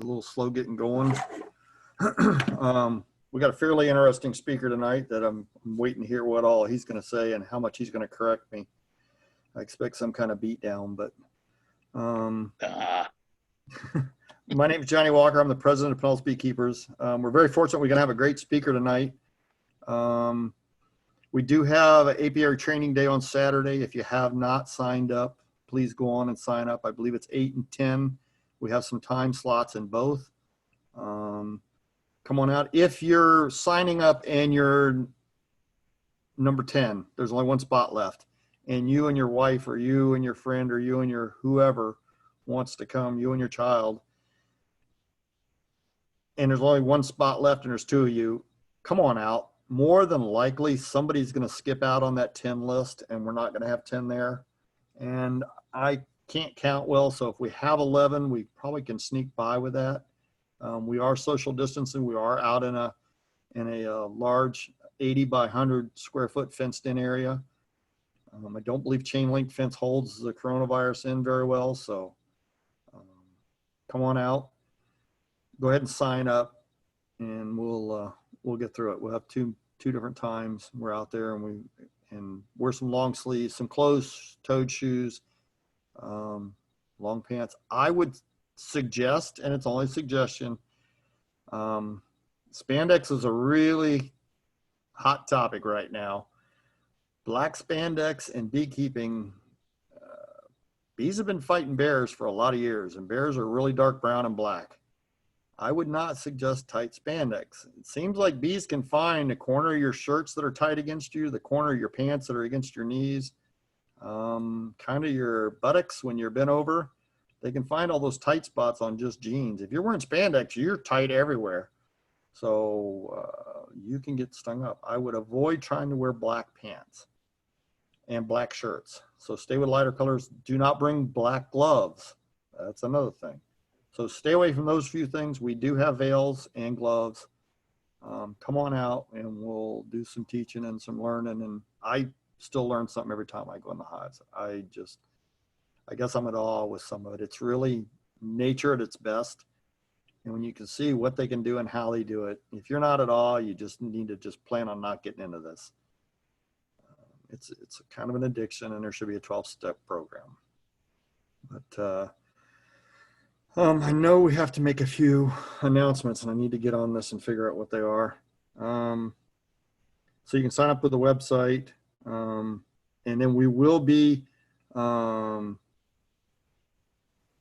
little slow getting going. We got a fairly interesting speaker tonight that I'm waiting to hear what all he's going to say and how much he's going to correct me. I expect some kind of beat down, but my name is Johnny Walker. I'm the president of Pinellas Beekeepers. We're very fortunate we're going to have a great speaker tonight. We do have an apiary training day on Saturday. If you have not signed up, please go on and sign up. I believe it's 8 and 10. We have some time slots in both. Come on out. If you're signing up and you're number 10, there's only one spot left, and you and your wife or you and your friend or you and your whoever wants to come, you and your child, and there's only one spot left and there's two of you, come on out. More than likely somebody's going to skip out on that 10 list and we're not going to have 10 there. And I can't count well, so if we have 11, we probably can sneak by with that. We are social distancing. We are out in a large 80 by 100 square foot fenced in area. I don't believe chain link fence holds the coronavirus in very well, so come on out. Go ahead and sign up, and we'll get through it. We'll have two different times. We're out there, and wear some long sleeves, some closed-toed shoes, long pants. I would suggest, and it's only a suggestion, spandex is a really hot topic right now. Black spandex and beekeeping, bees have been fighting bears for a lot of years, and bears are really dark brown and black. I would not suggest tight spandex. It seems like bees can find the corner of your shirts that are tight against you, the corner of your pants that are against your knees, kind of your buttocks when you're bent over. They can find all those tight spots on just jeans. If you're wearing spandex, you're tight everywhere. So you can get stung up. I would avoid trying to wear black pants and black shirts. So stay with lighter colors. Do not bring black gloves. That's another thing. So stay away from those few things. We do have veils and gloves. Come on out and we'll do some teaching and some learning. And I still learn something every time I go in the hives. I guess I'm at awe with some of it. It's really nature at its best. And when you can see what they can do and how they do it, if you're not at awe, you just need to just plan on not getting into this. It's kind of an addiction, and there should be a 12-step program. But I know we have to make a few announcements, and I need to get on this and figure out what they are. So you can sign up with the website, and then we will be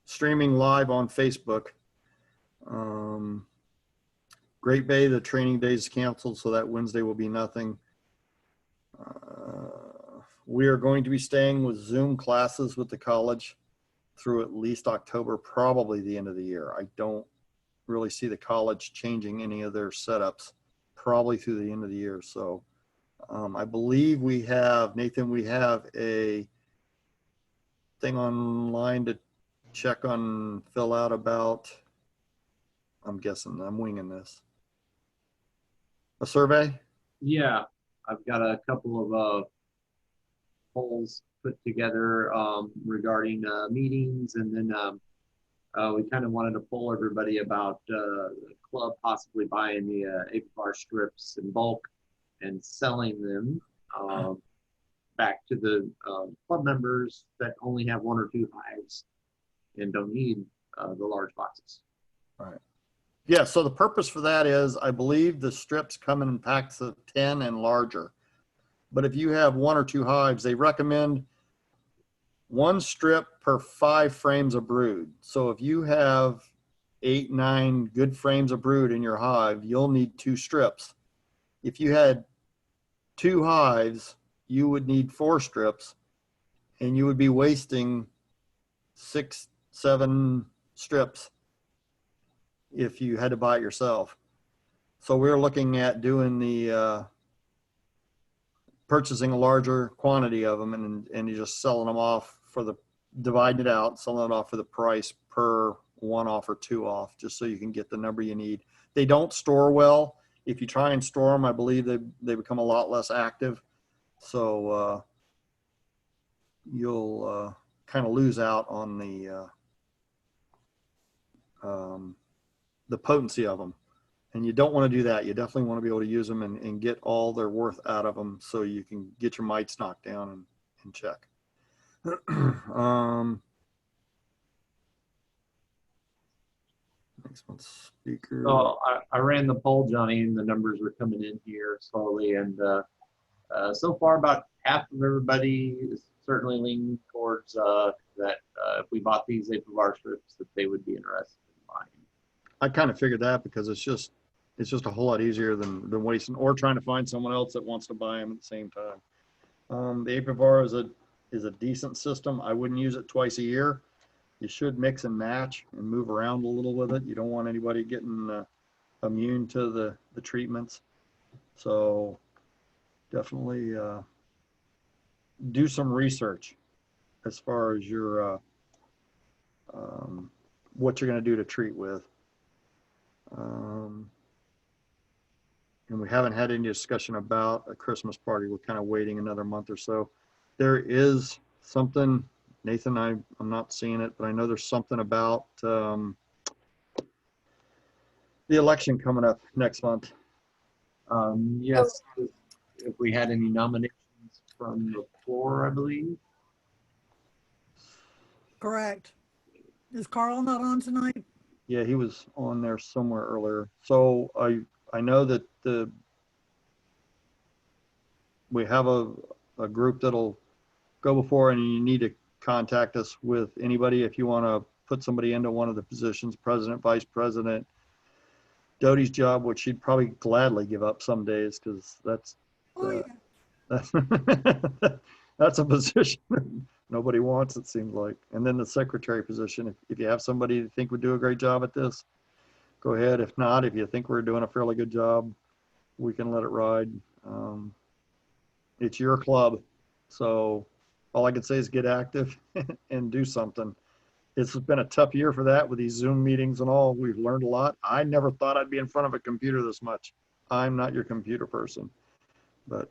streaming live on Facebook. Great Bay, the training day is canceled, so that Wednesday will be nothing. We are going to be staying with Zoom classes with the college through at least October, probably the end of the year. I don't really see the college changing any of their setups, probably through the end of the year. So I believe we have, Nathan, we have a thing online to check on, fill out about, I'm guessing, I'm winging this, a survey? Yeah, I've got a couple of polls put together regarding meetings, and then we kind of wanted to poll everybody about the club possibly buying the apiary strips in bulk and selling them back to the club members that only have 1 or 2 hives and don't need the large boxes. All right. Yeah, so the purpose for that is, I believe the strips come in packs of 10 and larger. But if you have 1 or 2 hives, they recommend 1 strip per 5 frames of brood. So if you have 8, 9 good frames of brood in your hive, you'll need 2 strips. If you had 2 hives, you would need 4 strips, and you would be wasting 6, 7 strips if you had to buy it yourself. So we're looking at doing the purchasing a larger quantity of them and you're just selling them off for the, dividing it out, selling it off for the price per 1 off or 2 off, just so you can get the number you need. They don't store well. If you try and store them, I believe they become a lot less active. So you'll kind of lose out on the the potency of them. And you don't want to do that. You definitely want to be able to use them and get all their worth out of them so you can get your mites knocked down and check. Next one, speaker. So I ran the poll, Johnny, and the numbers are coming in here slowly. And so far, about half of everybody is certainly leaning towards that if we bought these Apivar strips, that they would be interested in buying. I kind of figured that because it's just a whole lot easier than wasting or trying to find someone else that wants to buy them at the same time. The Apivar is a decent system. I wouldn't use it twice a year. You should mix and match and move around a little with it. You don't want anybody getting immune to the treatments. So definitely do some research as far as your what you're going to do to treat with. And we haven't had any discussion about a Christmas party. We're kind of waiting another month or so. There is something, Nathan, I'm not seeing it, but I know there's something about the election coming up next month. Yes, if we had any nominations from the floor, I believe. Correct. Is Carl not on tonight? Yeah, he was on there somewhere earlier. So I know that we have a group that'll go before, and you need to contact us with anybody if you want to put somebody into one of the positions, president, vice president. Doty's job, which she'd probably gladly give up some days because that's that's a position nobody wants, it seems like. And then the secretary position, if you have somebody you think would do a great job at this, go ahead. If not, if you think we're doing a fairly good job, we can let it ride. It's your club. So all I can say is get active and do something. It's been a tough year for that with these Zoom meetings and all. We've learned a lot. I never thought I'd be in front of a computer this much. I'm not your computer person, but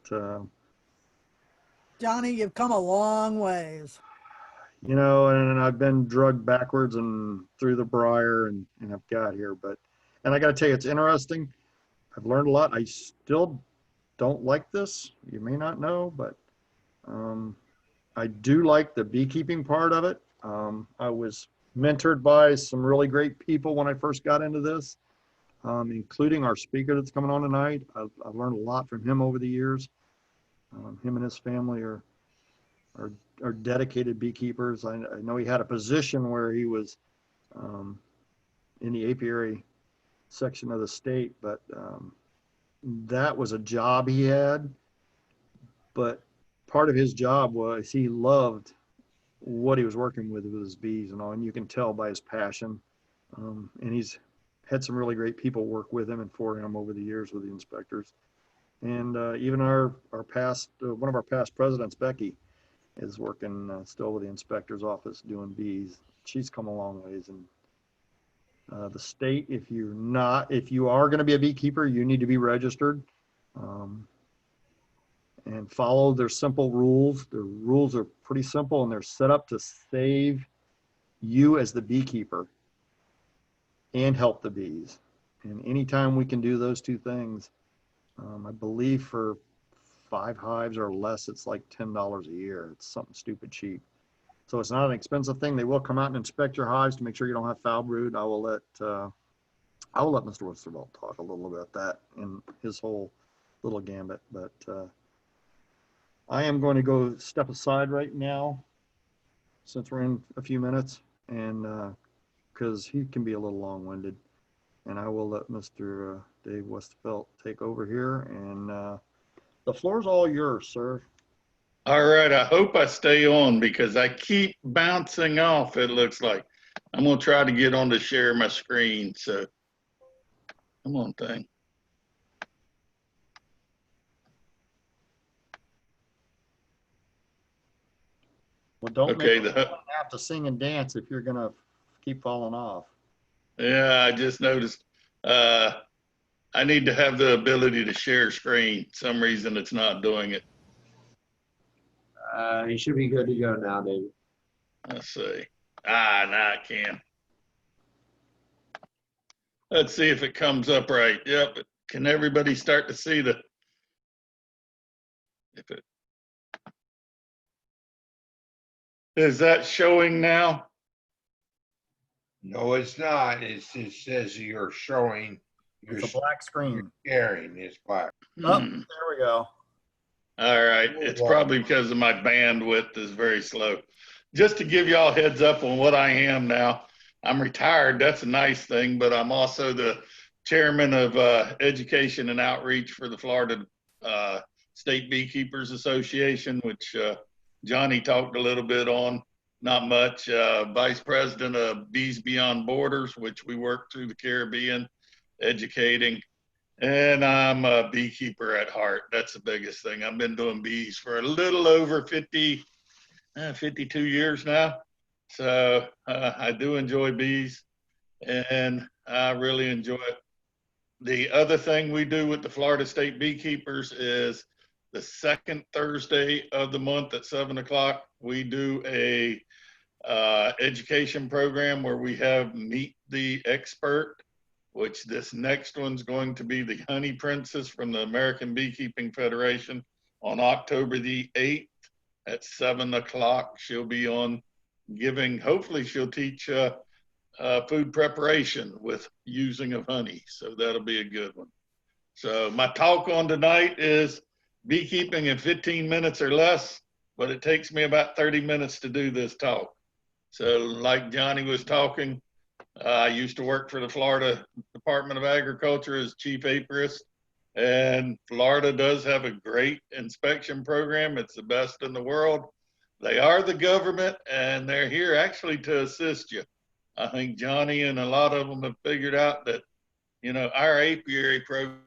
Johnny, you've come a long ways. you know, and I've been drugged backwards and through the briar and I've got here, and I got to tell you, it's interesting. I've learned a lot. I still don't like this. You may not know, but I do like the beekeeping part of it. I was mentored by some really great people when I first got into this, including our speaker that's coming on tonight. I've learned a lot from him over the years. Him and his family are dedicated beekeepers. I know he had a position where he was in the apiary section of the state, but that was a job he had. But part of his job was he loved what he was working with his bees and all, and you can tell by his passion. And he's had some really great people work with him and for him over the years with the inspectors. And even our past, one of our past presidents, Becky, is working still with the inspector's office doing bees. She's come a long ways. And the state, if you are going to be a beekeeper, you need to be registered and follow their simple rules. The rules are pretty simple and they're set up to save you as the beekeeper and help the bees. And anytime we can do those two things, I believe for 5 hives or less, it's like $10 a year. It's something stupid cheap. So it's not an expensive thing. They will come out and inspect your hives to make sure you don't have foul brood. I will let Mr. Westervelt talk a little about that in his whole little gambit. But I am going to go step aside right now since we're in a few minutes, and because he can be a little long-winded. And I will let Mr. Dave Westervelt take over here, and the floor's all yours, sir. All right, I hope I stay on because I keep bouncing off, it looks like. I'm going to try to get on to share my screen, so come on, thing. Well, don't Okay, have to sing and dance if you're going to keep falling off. Yeah, I just noticed I need to have the ability to share screen. Some reason it's not doing it. You should be good to go now, David. Let's see. Now I can. Let's see if it comes up right. Yep. Can everybody start to see the, if it, is that showing now? No, it's not. It says you're showing, you're It's a black screen. sharing. It's black. Oh, Hmm. there we go. All right. It's probably because of my bandwidth is very slow. Just to give y'all a heads up on what I am now, I'm retired. That's a nice thing, but I'm also the chairman of education and outreach for the Florida State Beekeepers Association, which Johnny talked a little bit on, not much. Vice president of Bees Beyond Borders, which we work through the Caribbean, educating. And I'm a beekeeper at heart. That's the biggest thing. I've been doing bees for a little over 52 years now. So I do enjoy bees, and I really enjoy it. The other thing we do with the Florida State Beekeepers is the second Thursday of the month at 7 o'clock, we do a education program where we have Meet the Expert, which this next one's going to be the Honey Princess from the American Beekeeping Federation on October the 8th at 7 o'clock. She'll be on giving, hopefully she'll teach food preparation with using of honey. So that'll be a good one. So my talk on tonight is beekeeping in 15 minutes or less, but it takes me about 30 minutes to do this talk. So like Johnny was talking, I used to work for the Florida Department of Agriculture as chief apiarist, and Florida does have a great inspection program. It's the best in the world. They are the government, and they're here actually to assist you. I think Johnny and a lot of them have figured out that, you know, our apiary program.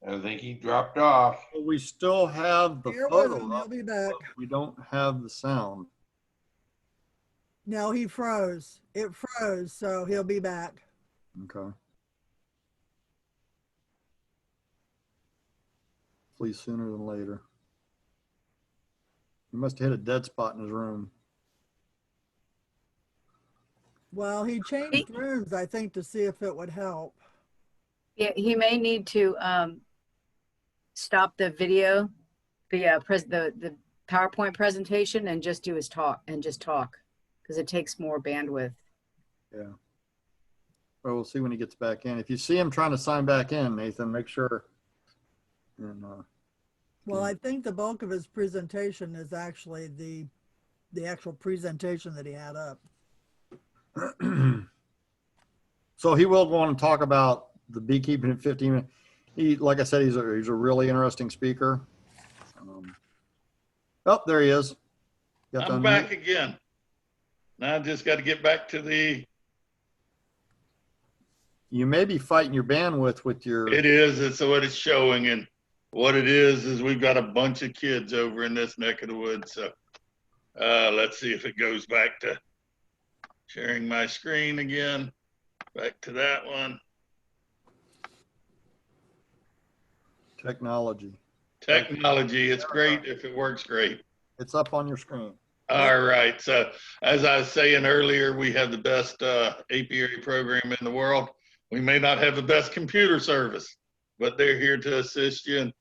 I think he dropped off. But we still have the Here with photo him, up, he'll be back. but we don't have the sound. No, he froze. It froze, so he'll be back. Okay. Hopefully sooner than later. He must have hit a dead spot in his room. Well, he changed rooms, I think, to see if it would help. Yeah, he may need to stop the video, the PowerPoint presentation, and just do his talk because it takes more bandwidth. Yeah. Well, we'll see when he gets back in. If you see him trying to sign back in, Nathan, make sure. And, Well, I think the bulk of his presentation is actually the actual presentation that he had up. so he will want to talk about the beekeeping in 15 minutes. He, like I said, he's a really interesting speaker. Oh, there he is. I'm back again. Now I just got to get back to the. You may be fighting your bandwidth with your. It is. It's what it's showing, and what it is we've got a bunch of kids over in this neck of the woods. So let's see if it goes back to sharing my screen again. Back to that one. Technology. It's great if it works great. It's up on your screen. All right. So as I was saying earlier, we have the best apiary program in the world. We may not have the best computer service, but they're here to assist you. And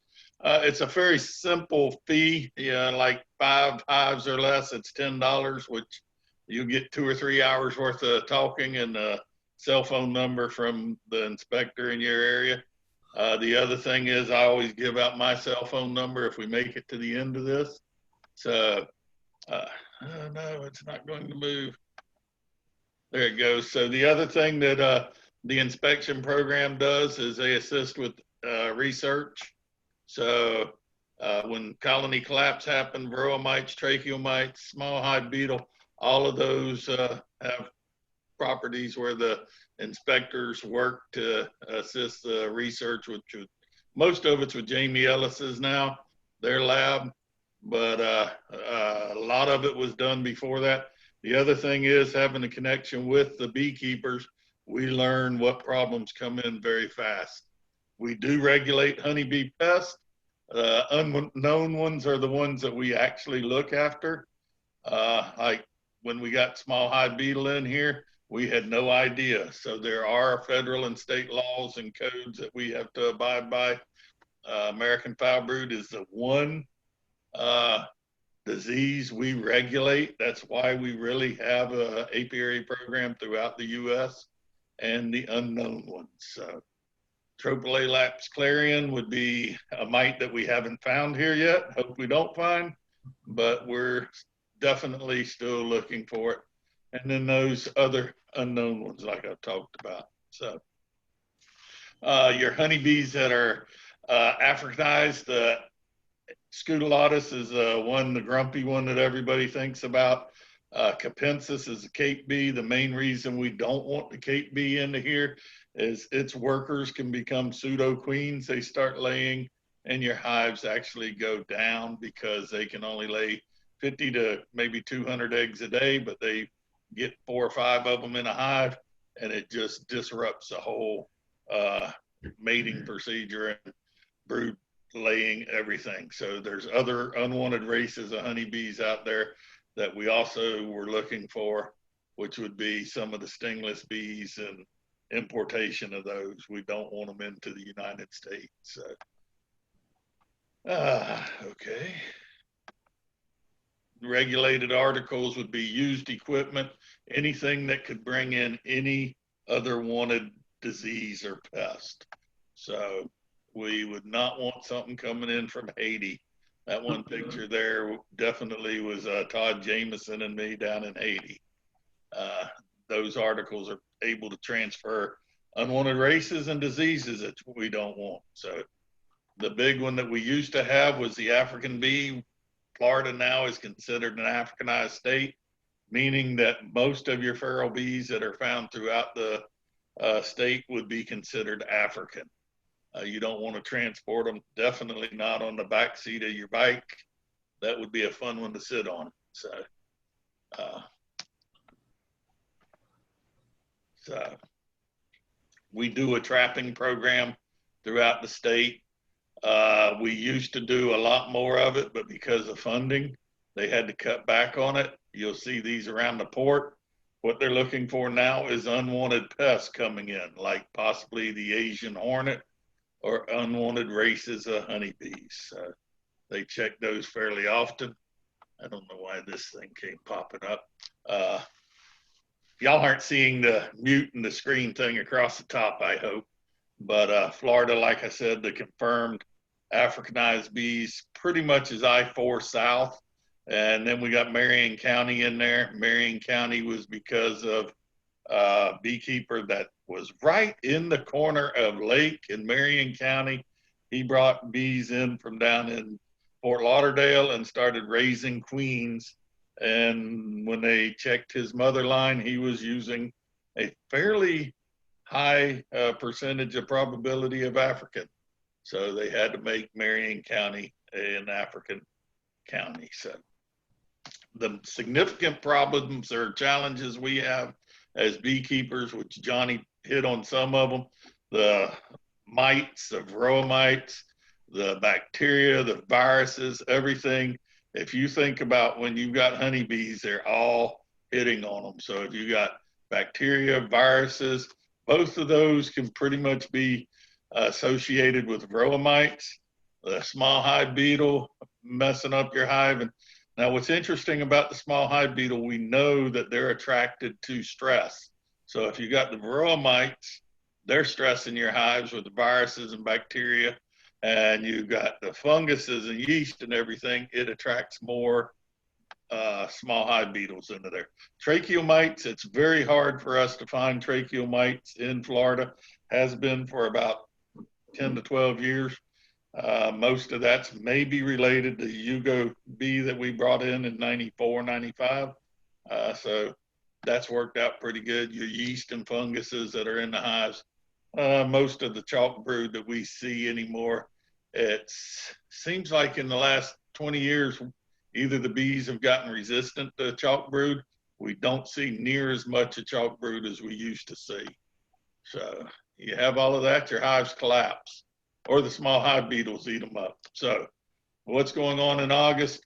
it's a very simple fee. Yeah, like 5 hives or less, it's $10, which you get 2 or 3 hours worth of talking and a cell phone number from the inspector in your area. The other thing is I always give out my cell phone number if we make it to the end of this. So, no, it's not going to move. There it goes. So the other thing that the inspection program does is they assist with research. So when colony collapse happen, varroa mites, tracheal mites, small hive beetle, all of those have properties where the inspectors work to assist the research, which most of it's with Jamie Ellis's now, their lab, but a lot of it was done before that. The other thing is having a connection with the beekeepers. We learn what problems come in very fast. We do regulate honeybee pests. Unknown ones are the ones that we actually look after. Like when we got small hive beetle in here, we had no idea. So there are federal and state laws and codes that we have to abide by. American foul brood is the one disease we regulate. That's why we really have a apiary program throughout the U.S. and the unknown ones. So Tropalaelaps clarion would be a mite that we haven't found here yet. Hope we don't find, but we're definitely still looking for it. And then those other unknown ones like I talked about. So your honeybees that are Africanized, the Scutulatus is one, the grumpy one that everybody thinks about. Capensis is a Cape bee. The main reason we don't want the Cape bee into here is its workers can become pseudo queens. They start laying and your hives actually go down because they can only lay 50 to maybe 200 eggs a day, but they get 4 or 5 of them in a hive, and it just disrupts the whole mating procedure and brood laying, everything. So there's other unwanted races of honeybees out there that we also were looking for, which would be some of the stingless bees and importation of those. We don't want them into the United States. So, okay. Regulated articles would be used equipment, anything that could bring in any other wanted disease or pest. So we would not want something coming in from Haiti. That one picture there definitely was Todd Jameson and me down in Haiti. Those articles are able to transfer unwanted races and diseases that we don't want. So the big one that we used to have was the African bee. Florida now is considered an Africanized state, meaning that most of your feral bees that are found throughout the state would be considered African. You don't want to transport them, definitely not on the back seat of your bike. That would be a fun one to sit on. So we do a trapping program throughout the state. We used to do a lot more of it, but because of funding, they had to cut back on it. You'll see these around the port. What they're looking for now is unwanted pests coming in, like possibly the Asian hornet or unwanted races of honeybees. They check those fairly often. I don't know why this thing came popping up. Y'all aren't seeing the mute and the screen thing across the top, I hope. But Florida, like I said, the confirmed Africanized bees pretty much is I-4 south. And then we got Marion County in there. Marion County was because of a beekeeper that was right in the corner of Lake in Marion County. He brought bees in from down in Fort Lauderdale and started raising queens. And when they checked his mother line, he was using a fairly high percentage of probability of African. So they had to make Marion County an African county. So the significant problems or challenges we have as beekeepers, which Johnny hit on some of them, the mites, the varroa mites, the bacteria, the viruses, everything. If you think about when you've got honeybees, they're all hitting on them. So if you got bacteria, viruses, both of those can pretty much be associated with varroa mites, the small hive beetle messing up your hive. And now what's interesting about the small hive beetle, we know that they're attracted to stress. So if you got the varroa mites, they're stressing your hives with the viruses and bacteria, and you got the funguses and yeast and everything, it attracts more small hive beetles into there. Tracheal mites, it's very hard for us to find tracheal mites in Florida, has been for about 10 to 12 years. Most of that's maybe related to Yugo bee that we brought in 94, 95. So that's worked out pretty good. Your yeast and funguses that are in the hives. Most of the chalk brood that we see anymore, it seems like in the last 20 years, either the bees have gotten resistant to chalk brood. We don't see near as much of chalk brood as we used to see. So you have all of that, your hives collapse, or the small hive beetles eat them up. So what's going on in August?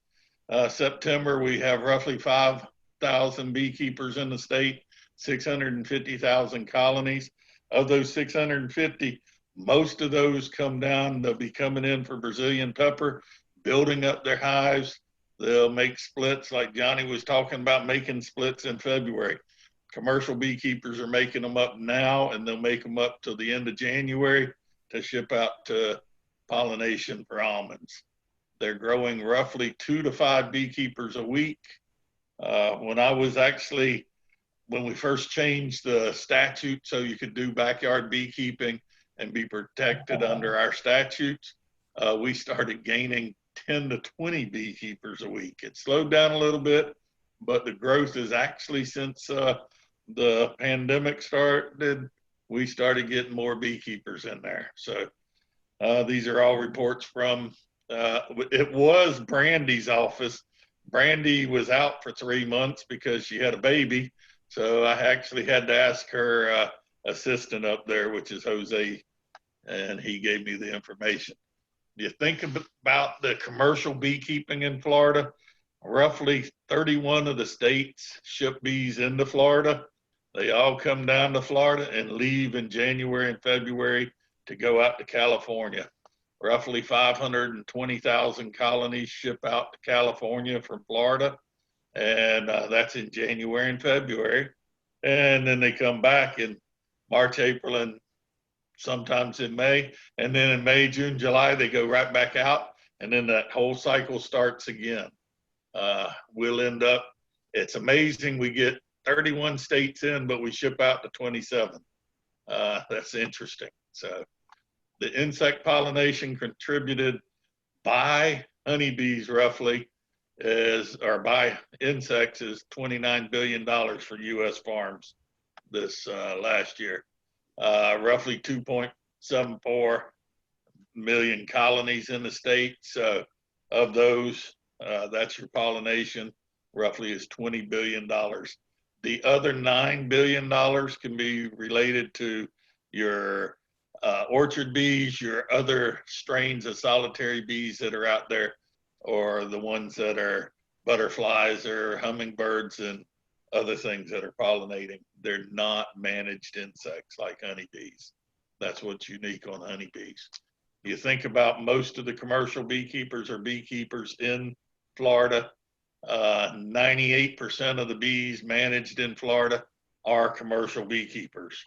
September, we have roughly 5,000 beekeepers in the state, 650,000 colonies. Of those 650, most of those come down, they'll be coming in for Brazilian pepper, building up their hives. They'll make splits like Johnny was talking about, making splits in February. Commercial beekeepers are making them up now, and they'll make them up till the end of January to ship out to pollination for almonds. They're growing roughly 2 to 5 beekeepers a week. When we first changed the statute so you could do backyard beekeeping and be protected under our statutes, we started gaining 10 to 20 beekeepers a week. It slowed down a little bit, but the growth is actually since the pandemic started, we started getting more beekeepers in there. So these are all reports from, it was Brandy's office. Brandy was out for 3 months because she had a baby. So I actually had to ask her assistant up there, which is Jose, and he gave me the information. You think about the commercial beekeeping in Florida, roughly 31 of the states ship bees into Florida. They all come down to Florida and leave in January and February to go out to California. Roughly 520,000 colonies ship out to California from Florida, and that's in January and February. And then they come back in March, April, and sometimes in May. And then in May, June, July, they go right back out, and then that whole cycle starts again. We'll end up, it's amazing, we get 31 states in, but we ship out to 27. That's interesting. So the insect pollination contributed by honeybees roughly or by insects is $29 billion for U.S. farms this last year. Roughly 2.74 million colonies in the state. So of those, that's your pollination, roughly is $20 billion. The other $9 billion can be related to your orchard bees, your other strains of solitary bees that are out there, or the ones that are butterflies or hummingbirds and other things that are pollinating. They're not managed insects like honeybees. That's what's unique on honeybees. You think about most of the commercial beekeepers are beekeepers in Florida. 98% of the bees managed in Florida are commercial beekeepers.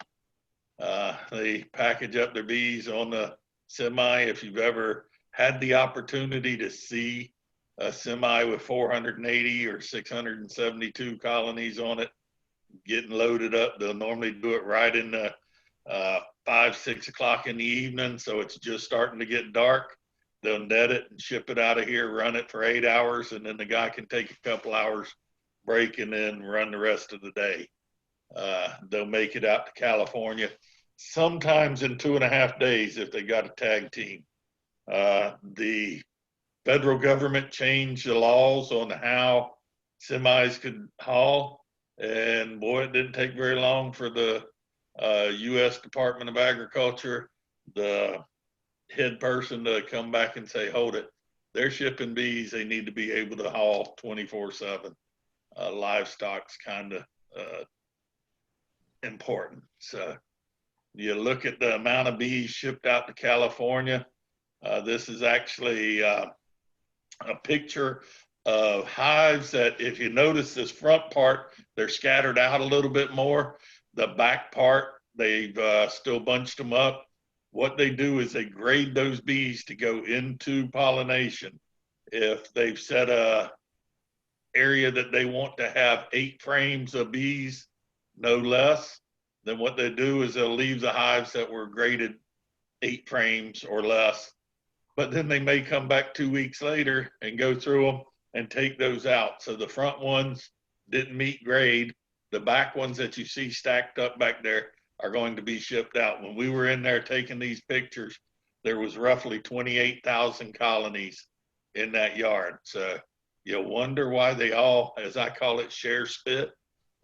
They package up their bees on the semi. If you've ever had the opportunity to see a semi with 480 or 672 colonies on it getting loaded up, they'll normally do it right in the 5, 6 o'clock in the evening. So it's just starting to get dark. They'll net it and ship it out of here, run it for 8 hours, and then the guy can take a couple hours break and then run the rest of the day. They'll make it out to California, sometimes in 2.5 days if they got a tag team. The federal government changed the laws on how semis could haul, and boy, it didn't take very long for the U.S. Department of Agriculture, the head person, to come back and say, hold it, they're shipping bees, they need to be able to haul 24/7. Livestock's kind of important. So you look at the amount of bees shipped out to California. This is actually a picture of hives that, if you notice this front part, they're scattered out a little bit more. The back part, they've still bunched them up. What they do is they grade those bees to go into pollination. If they've set a area that they want to have 8 frames of bees, no less, then what they do is they'll leave the hives that were graded 8 frames or less, but then they may come back 2 weeks later and go through them and take those out. So the front ones didn't meet grade. The back ones that you see stacked up back there are going to be shipped out. When we were in there taking these pictures, there was roughly 28,000 colonies in that yard. So you wonder why they all, as I call it, share spit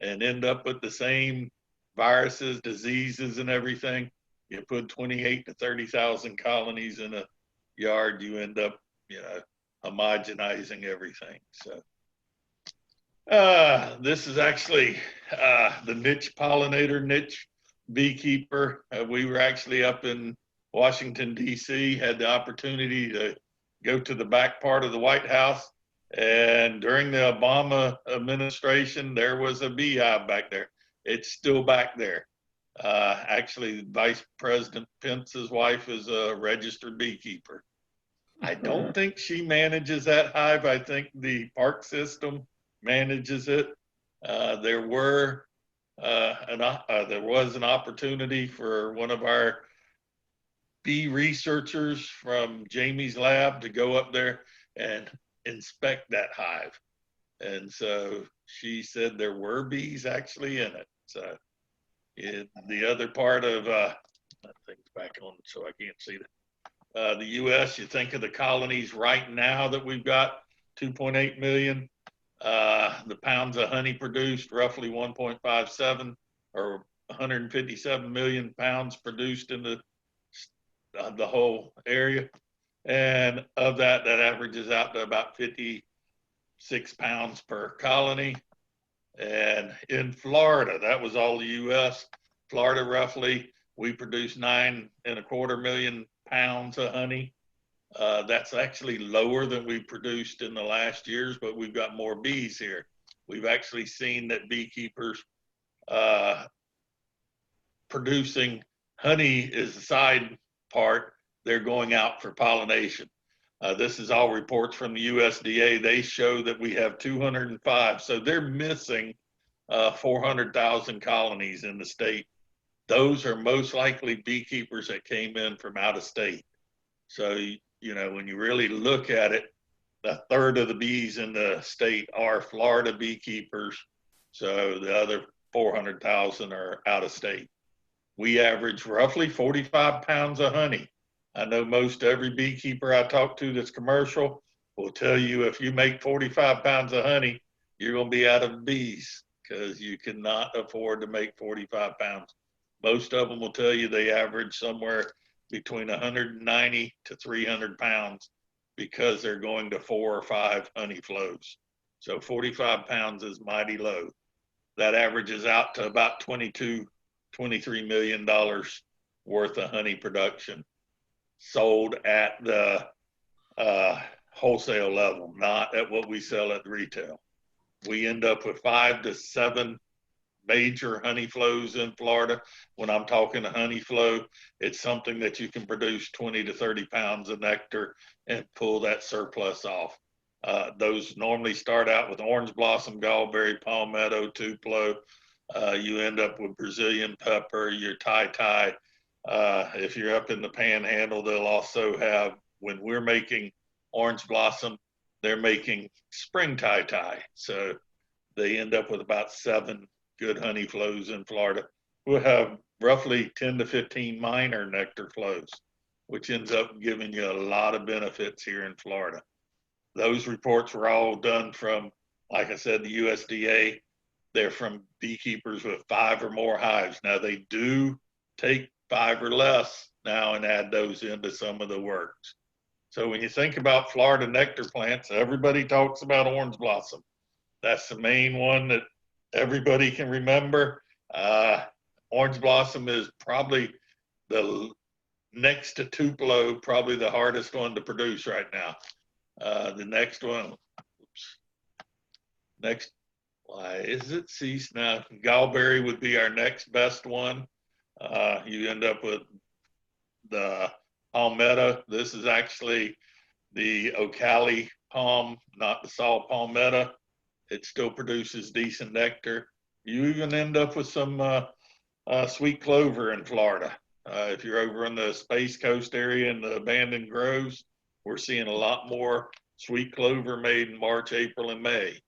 and end up with the same viruses, diseases, and everything. You put 28 to 30,000 colonies in a yard, you end up, homogenizing everything. So this is actually the niche pollinator, niche beekeeper. We were actually up in Washington, D.C., had the opportunity to go to the back part of the White House. And during the Obama administration, there was a beehive back there. It's still back there. Actually, Vice President Pence's wife is a registered beekeeper. I don't think she manages that hive. I think the park system manages it. There was an opportunity for one of our bee researchers from Jamie's lab to go up there and inspect that hive. And so she said there were bees actually in it. So the other part of, that thing's back on so I can't see that. The US, you think of the colonies right now that we've got, 2.8 million. The pounds of honey produced, roughly 1.57 or 157 million pounds produced in the whole area. And of that, that averages out to about 56 pounds per colony. And in Florida, that was all the US. Florida, roughly, we produce 9.25 million pounds of honey. That's actually lower than we produced in the last years, but we've got more bees here. We've actually seen that beekeepers producing honey is the side part. They're going out for pollination. This is all reports from the USDA. They show that we have 205. So they're missing 400,000 colonies in the state. Those are most likely beekeepers that came in from out of state. So, you know, when you really look at it, a third of the bees in the state are Florida beekeepers. So the other 400,000 are out of state. We average roughly 45 pounds of honey. I know most every beekeeper I talk to that's commercial will tell you if you make 45 pounds of honey, you're going to be out of bees because you cannot afford to make 45 pounds. Most of them will tell you they average somewhere between 190 to 300 pounds because they're going to 4 or 5 honey flows. So 45 pounds is mighty low. That averages out to about $23 million worth of honey production sold at the wholesale level, not at what we sell at retail. We end up with 5 to 7 major honey flows in Florida. When I'm talking a honey flow, it's something that you can produce 20 to 30 pounds of nectar and pull that surplus off. Those normally start out with orange blossom, gallberry, palmetto, tupelo. You end up with Brazilian pepper, your tai. If you're up in the panhandle, they'll also have, when we're making orange blossom, they're making spring tai. So they end up with about 7 good honey flows in Florida. We'll have roughly 10 to 15 minor nectar flows, which ends up giving you a lot of benefits here in Florida. Those reports were all done from, like I said, the USDA. They're from beekeepers with 5 or more hives. Now they do take 5 or less now and add those into some of the works. So when you think about Florida nectar plants, everybody talks about orange blossom. That's the main one that everybody can remember. Orange blossom is probably the next to tupelo, probably the hardest one to produce right now. The next one, why is it ceased now? Gallberry would be our next best one. You end up with the palmetto. This is actually the Ocala palm, not the saw palmetto. It still produces decent nectar. You even end up with some sweet clover in Florida. If you're over in the Space Coast area in the abandoned groves, we're seeing a lot more sweet clover made in March, April, and May.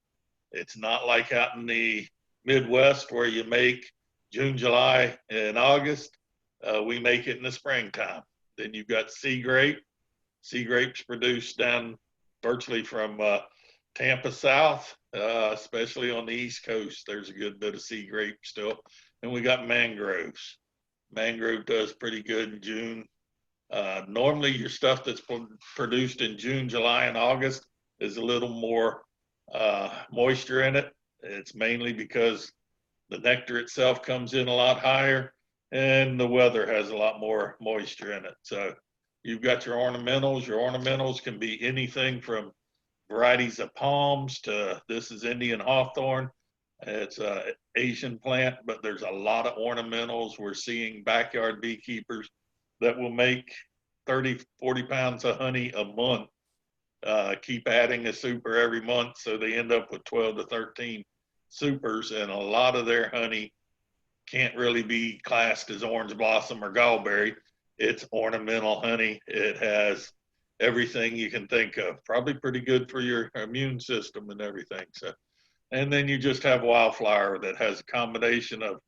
It's not like out in the Midwest where you make June, July, and August. We make it in the springtime. Then you've got sea grape. Sea grapes produced down virtually from Tampa south, especially on the East Coast. There's a good bit of sea grape still. And we got mangroves. Mangrove does pretty good in June, Normally your stuff that's produced in June, July, and August is a little more moisture in it. It's mainly because the nectar itself comes in a lot higher and the weather has a lot more moisture in it. So you've got your ornamentals. Your ornamentals can be anything from varieties of palms to, this is Indian hawthorn. It's a Asian plant, but there's a lot of ornamentals. We're seeing backyard beekeepers that will make 30, 40 pounds of honey a month, keep adding a super every month. So they end up with 12 to 13 supers, and a lot of their honey can't really be classed as orange blossom or gallberry. It's ornamental honey. It has everything you can think of, probably pretty good for your immune system and everything. So, and then you just have wildflower that has a combination of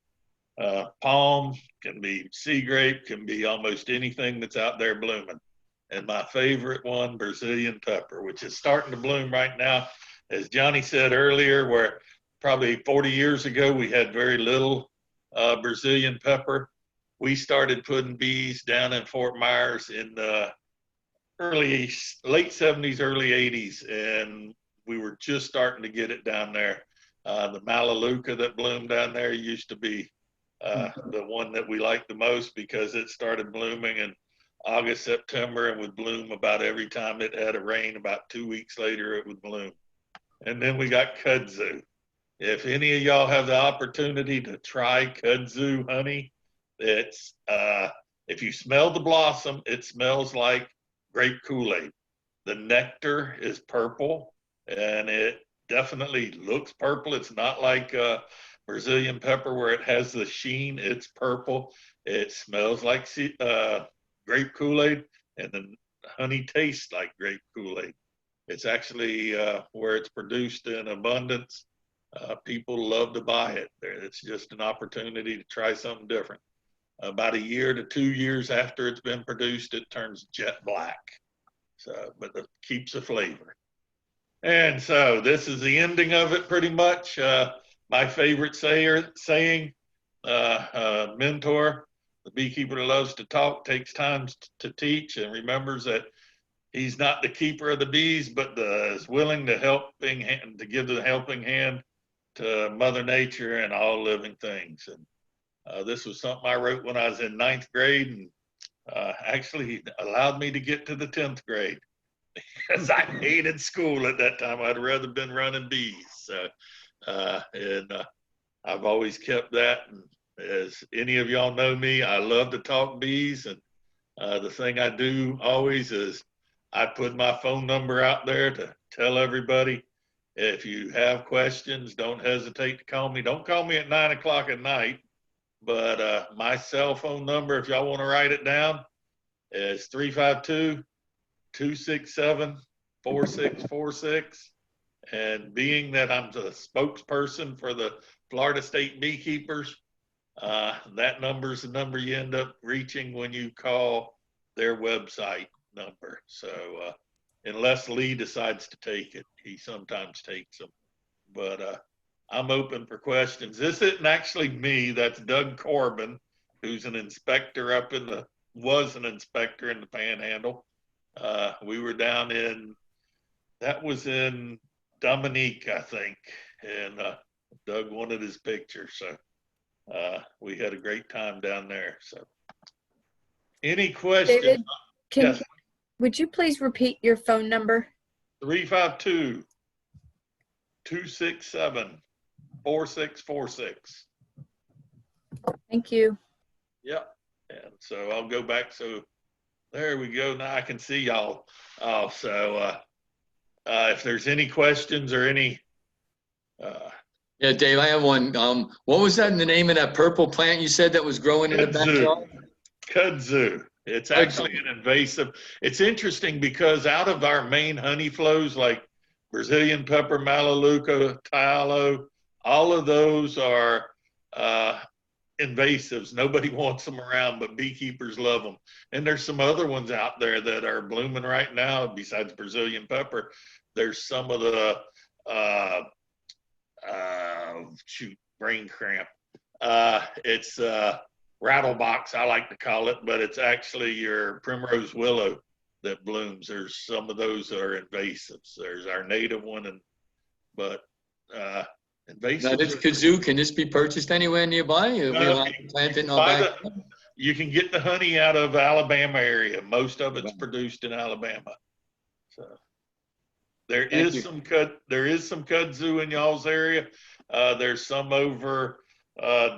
palm, can be sea grape, can be almost anything that's out there blooming. And my favorite one, Brazilian pepper, which is starting to bloom right now. As Johnny said earlier, where probably 40 years ago, we had very little Brazilian pepper. We started putting bees down in Fort Myers in the late 70s, early 80s, and we were just starting to get it down there. The Melaleuca that bloomed down there used to be the one that we liked the most because it started blooming in August, September, and would bloom about every time it had a rain. About 2 weeks later, it would bloom. And then we got kudzu. If any of y'all have the opportunity to try kudzu honey, it's if you smell the blossom, it smells like grape Kool-Aid. The nectar is purple, and it definitely looks purple. It's not like Brazilian pepper where it has the sheen. It's purple. It smells like grape Kool-Aid, and the honey tastes like grape Kool-Aid. It's actually where it's produced in abundance. People love to buy it. It's just an opportunity to try something different. About a year to 2 years after it's been produced, it turns jet black. So, but it keeps the flavor. And so this is the ending of it pretty much. My favorite saying, mentor, the beekeeper that loves to talk takes time to teach and remembers that he's not the keeper of the bees, but is willing to to give the helping hand to Mother Nature and all living things. And this was something I wrote when I was in 9th grade, and actually allowed me to get to the 10th grade because I hated school at that time. I'd rather been running bees. So, I've always kept that. And as any of y'all know me, I love to talk bees. And the thing I do always is I put my phone number out there to tell everybody, if you have questions, don't hesitate to call me. Don't call me at 9 o'clock at night. But my cell phone number, if y'all want to write it down, is 352-267-4646. And being that I'm the spokesperson for the Florida State Beekeepers, that number is the number you end up reaching when you call their website number. So unless Lee decides to take it, he sometimes takes them. But I'm open for questions. This isn't actually me. That's Doug Corbin, who's an inspector was an inspector in the Panhandle. We were down that was in Dominique, I think. And Doug wanted his picture. So we had a great time down there. So any questions? David, Yes. would you please repeat your phone number? 352-267-4646. Thank you. Yep. And so I'll go back. So there we go. Now I can see y'all. So if there's any questions or any. Yeah, Dave, I have one. What was that in the name of that purple plant you said that was growing in the backyard? Kudzu. It's actually an invasive. It's interesting because out of our main honey flows like Brazilian pepper, Melaleuca, Tallow, all of those are invasives. Nobody wants them around, but beekeepers love them. And there's some other ones out there that are blooming right now besides Brazilian pepper. There's some of the brain cramp. It's rattle box, I like to call it, but it's actually your primrose willow that blooms. There's some of those that are invasives. There's our native one, but invasives. Now, this kazoo, can this be purchased anywhere nearby? Are we allowed to plant it in our back? You can get the honey out of Alabama area. Most of it's produced in Alabama. So there is some kudzu in y'all's area. There's some over,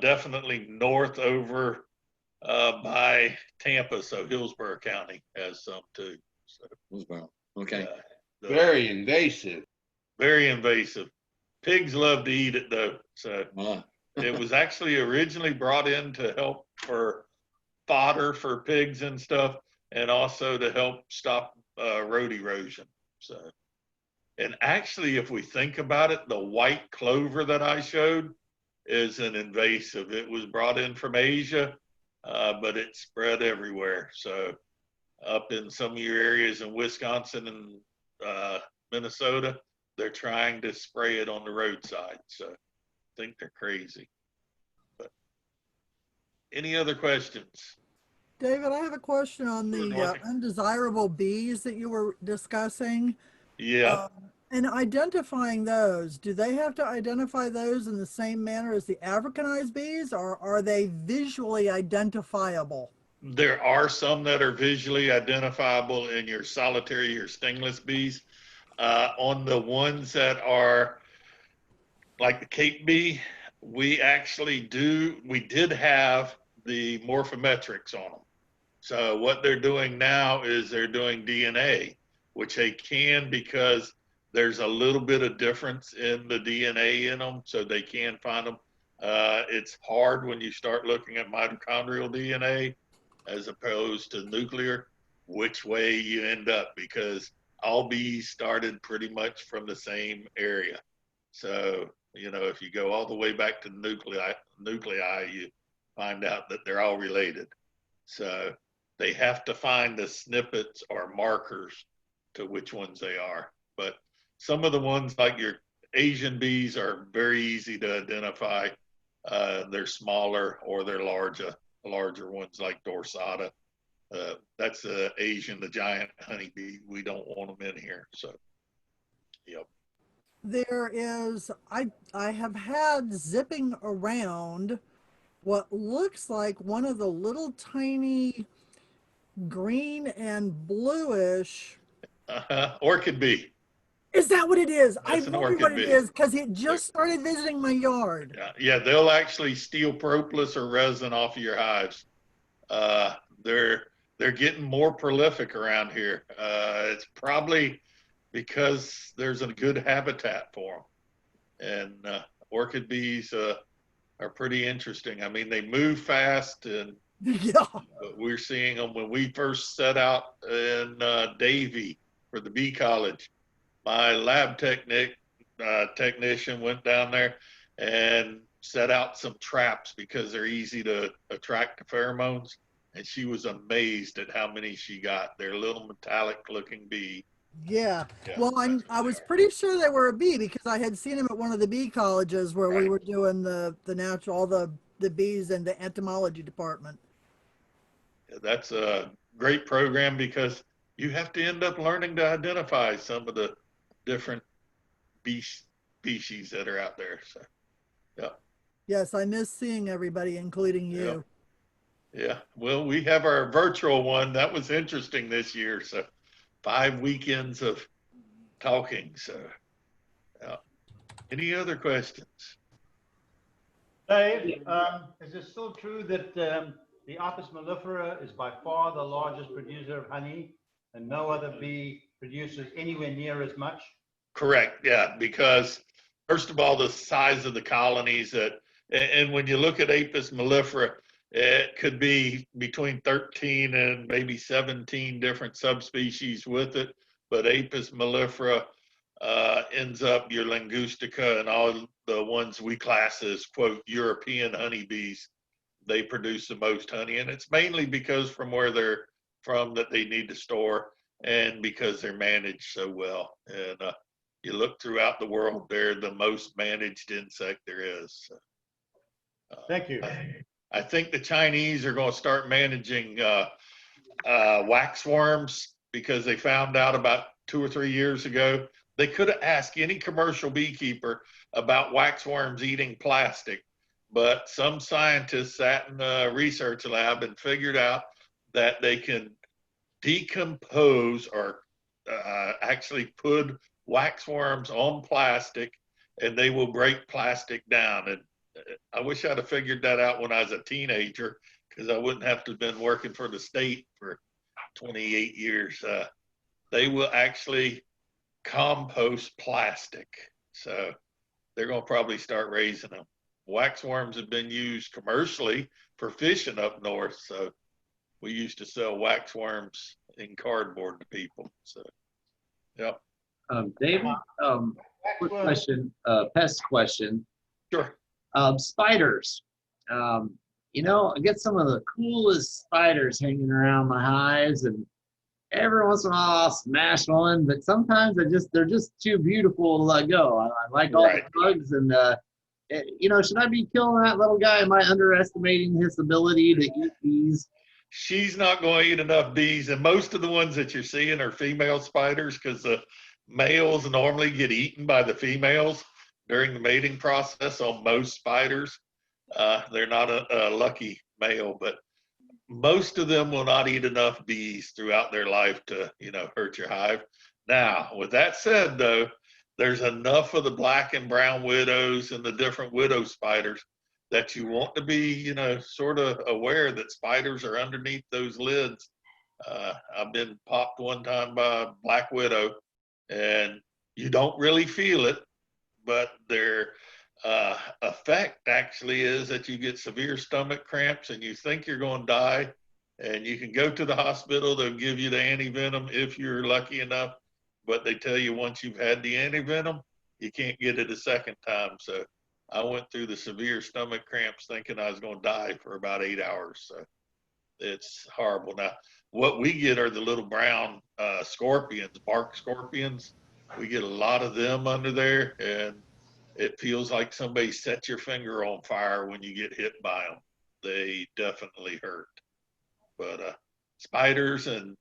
definitely north over by Tampa. So Hillsborough County has some too. So, Hillsborough. Okay. Very invasive. Very invasive. Pigs love to eat it though. So it was actually originally brought in to help for fodder for pigs and stuff, and also to help stop road erosion. So, and actually, if we think about it, the white clover that I showed is an invasive. It was brought in from Asia, but it spread everywhere. So, up in some of your areas in Wisconsin and Minnesota, they're trying to spray it on the roadside. So, I think they're crazy. But any other questions? David, I have a question on the undesirable bees that you were discussing. Yeah. And identifying those, do they have to identify those in the same manner as the Africanized bees, or are they visually identifiable? There are some that are visually identifiable in your solitary or stingless bees. On the ones that are like the Cape bee, we did have the morphometrics on them. So what they're doing now is they're doing DNA, which they can because there's a little bit of difference in the DNA in them, so they can find them. It's hard when you start looking at mitochondrial DNA as opposed to nuclear, which way you end up, because all bees started pretty much from the same area. So, if you go all the way back to the nuclei, you find out that they're all related. So they have to find the snippets or markers to which ones they are. But some of the ones like your Asian bees are very easy to identify. They're smaller or they're larger ones like dorsata. That's the Asian, the giant honeybee. We don't want them in here. So, yep. There is, I have had zipping around what looks like one of the little tiny green and bluish. Orchid bee. Is that what it is? That's I wonder what it is because it just started visiting my yard. Yeah, they'll actually steal propolis or resin off of your hives. They're getting more prolific around here. It's probably because there's a good habitat for them. And orchid bees are pretty interesting. I mean, they move fast, and but we're seeing them when we first set out in Davie for the bee college. My lab technician went down there and set out some traps because they're easy to attract the pheromones. And she was amazed at how many she got. They're a little metallic looking bee. Yeah. Well, I was pretty sure they were a bee because I had seen them at one of the bee colleges where we were doing the natural, all the bees in the entomology department. That's a great program because you have to end up learning to identify some of the different bee species that are out there. So, yeah. Yes, I miss seeing everybody, including you. Yeah. Well, we have our virtual one. That was interesting this year. So 5 weekends of talking. So, yeah. Any other questions? Dave, is it still true that the Apis mellifera is by far the largest producer of honey and no other bee produces anywhere near as much? Correct. Yeah. Because first of all, the size of the colonies and when you look at Apis mellifera, it could be between 13 and maybe 17 different subspecies with it. But Apis mellifera ends up your Langustica and all the ones we class as, quote, European honeybees. They produce the most honey. And it's mainly because from where they're from that they need to store and because they're managed so well. And you look throughout the world, they're the most managed insect there is. So, thank you. I think the Chinese are going to start managing wax worms because they found out about 2 or 3 years ago. They could have asked any commercial beekeeper about wax worms eating plastic, but some scientists sat in a research lab and figured out that they can decompose or actually put wax worms on plastic and they will break plastic down. And I wish I'd have figured that out when I was a teenager, because I wouldn't have to have been working for the state for 28 years. They will actually compost plastic. So they're going to probably start raising them. Wax worms have been used commercially for fishing up north. So we used to sell wax worms in cardboard to people. So, yep. David, quick question, pest question. Sure. Spiders. You know, I get some of the coolest spiders hanging around my hives, and every once in a while I'll smash one, but sometimes they're just too beautiful to let go. I like all the bugs, and you know, should I be killing that little guy? Am I underestimating his ability to eat bees? She's not going to eat enough bees, and most of the ones that you're seeing are female spiders, because the males normally get eaten by the females during the mating process on most spiders. They're not a lucky male, but most of them will not eat enough bees throughout their life to, you know, hurt your hive. Now, with that said, though, there's enough of the black and brown widows and the different widow spiders that you want to be, you know, sort of aware that spiders are underneath those lids. I've been popped one time by a black widow, and you don't really feel it, but their effect actually is that you get severe stomach cramps and you think you're going to die, and you can go to the hospital. They'll give you the antivenom if you're lucky enough, but they tell you once you've had the antivenom, you can't get it a second time. So I went through the severe stomach cramps thinking I was going to die for about 8 hours. So it's horrible. Now, what we get are the little brown scorpions, bark scorpions. We get a lot of them under there, and it feels like somebody set your finger on fire when you get hit by them. They definitely hurt. But spiders and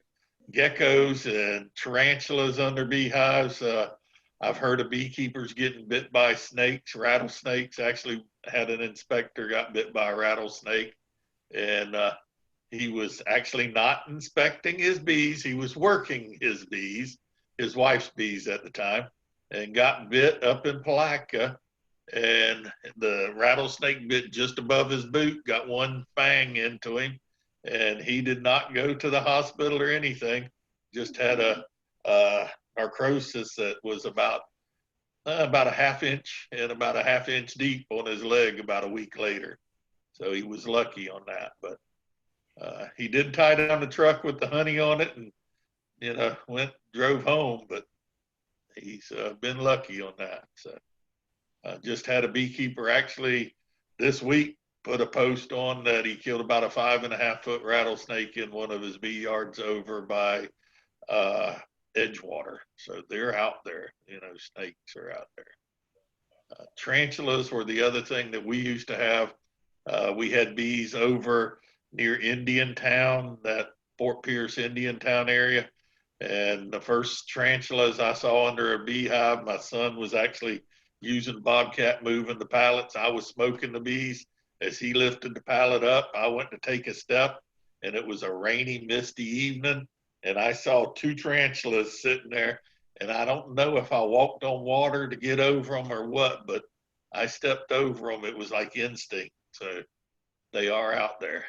geckos and tarantulas under beehives, I've heard of beekeepers getting bit by snakes, rattlesnakes. Actually had an inspector got bit by a rattlesnake, and he was actually not inspecting his bees. He was working his bees, his wife's bees at the time, and got bit up in Palatka, and the rattlesnake bit just above his boot, got one fang into him, and he did not go to the hospital or anything, just had a necrosis that was about a half inch and about a half inch deep on his leg about a week later. So he was lucky on that, but he did tie down the truck with the honey on it and, you know, drove home, but he's been lucky on that. So just had a beekeeper actually this week put a post on that he killed about a 5.5 foot rattlesnake in one of his bee yards over by Edgewater. So they're out there, you know, snakes are out there. Tarantulas were the other thing that we used to have. We had bees over near Indiantown, that Fort Pierce Indiantown area. And the first tarantulas I saw under a beehive, my son was actually using Bobcat moving the pallets. I was smoking the bees. As he lifted the pallet up, I went to take a step, and it was a rainy, misty evening, and I saw 2 tarantulas sitting there, and I don't know if I walked on water to get over them or what, but I stepped over them. It was like instinct. So they are out there.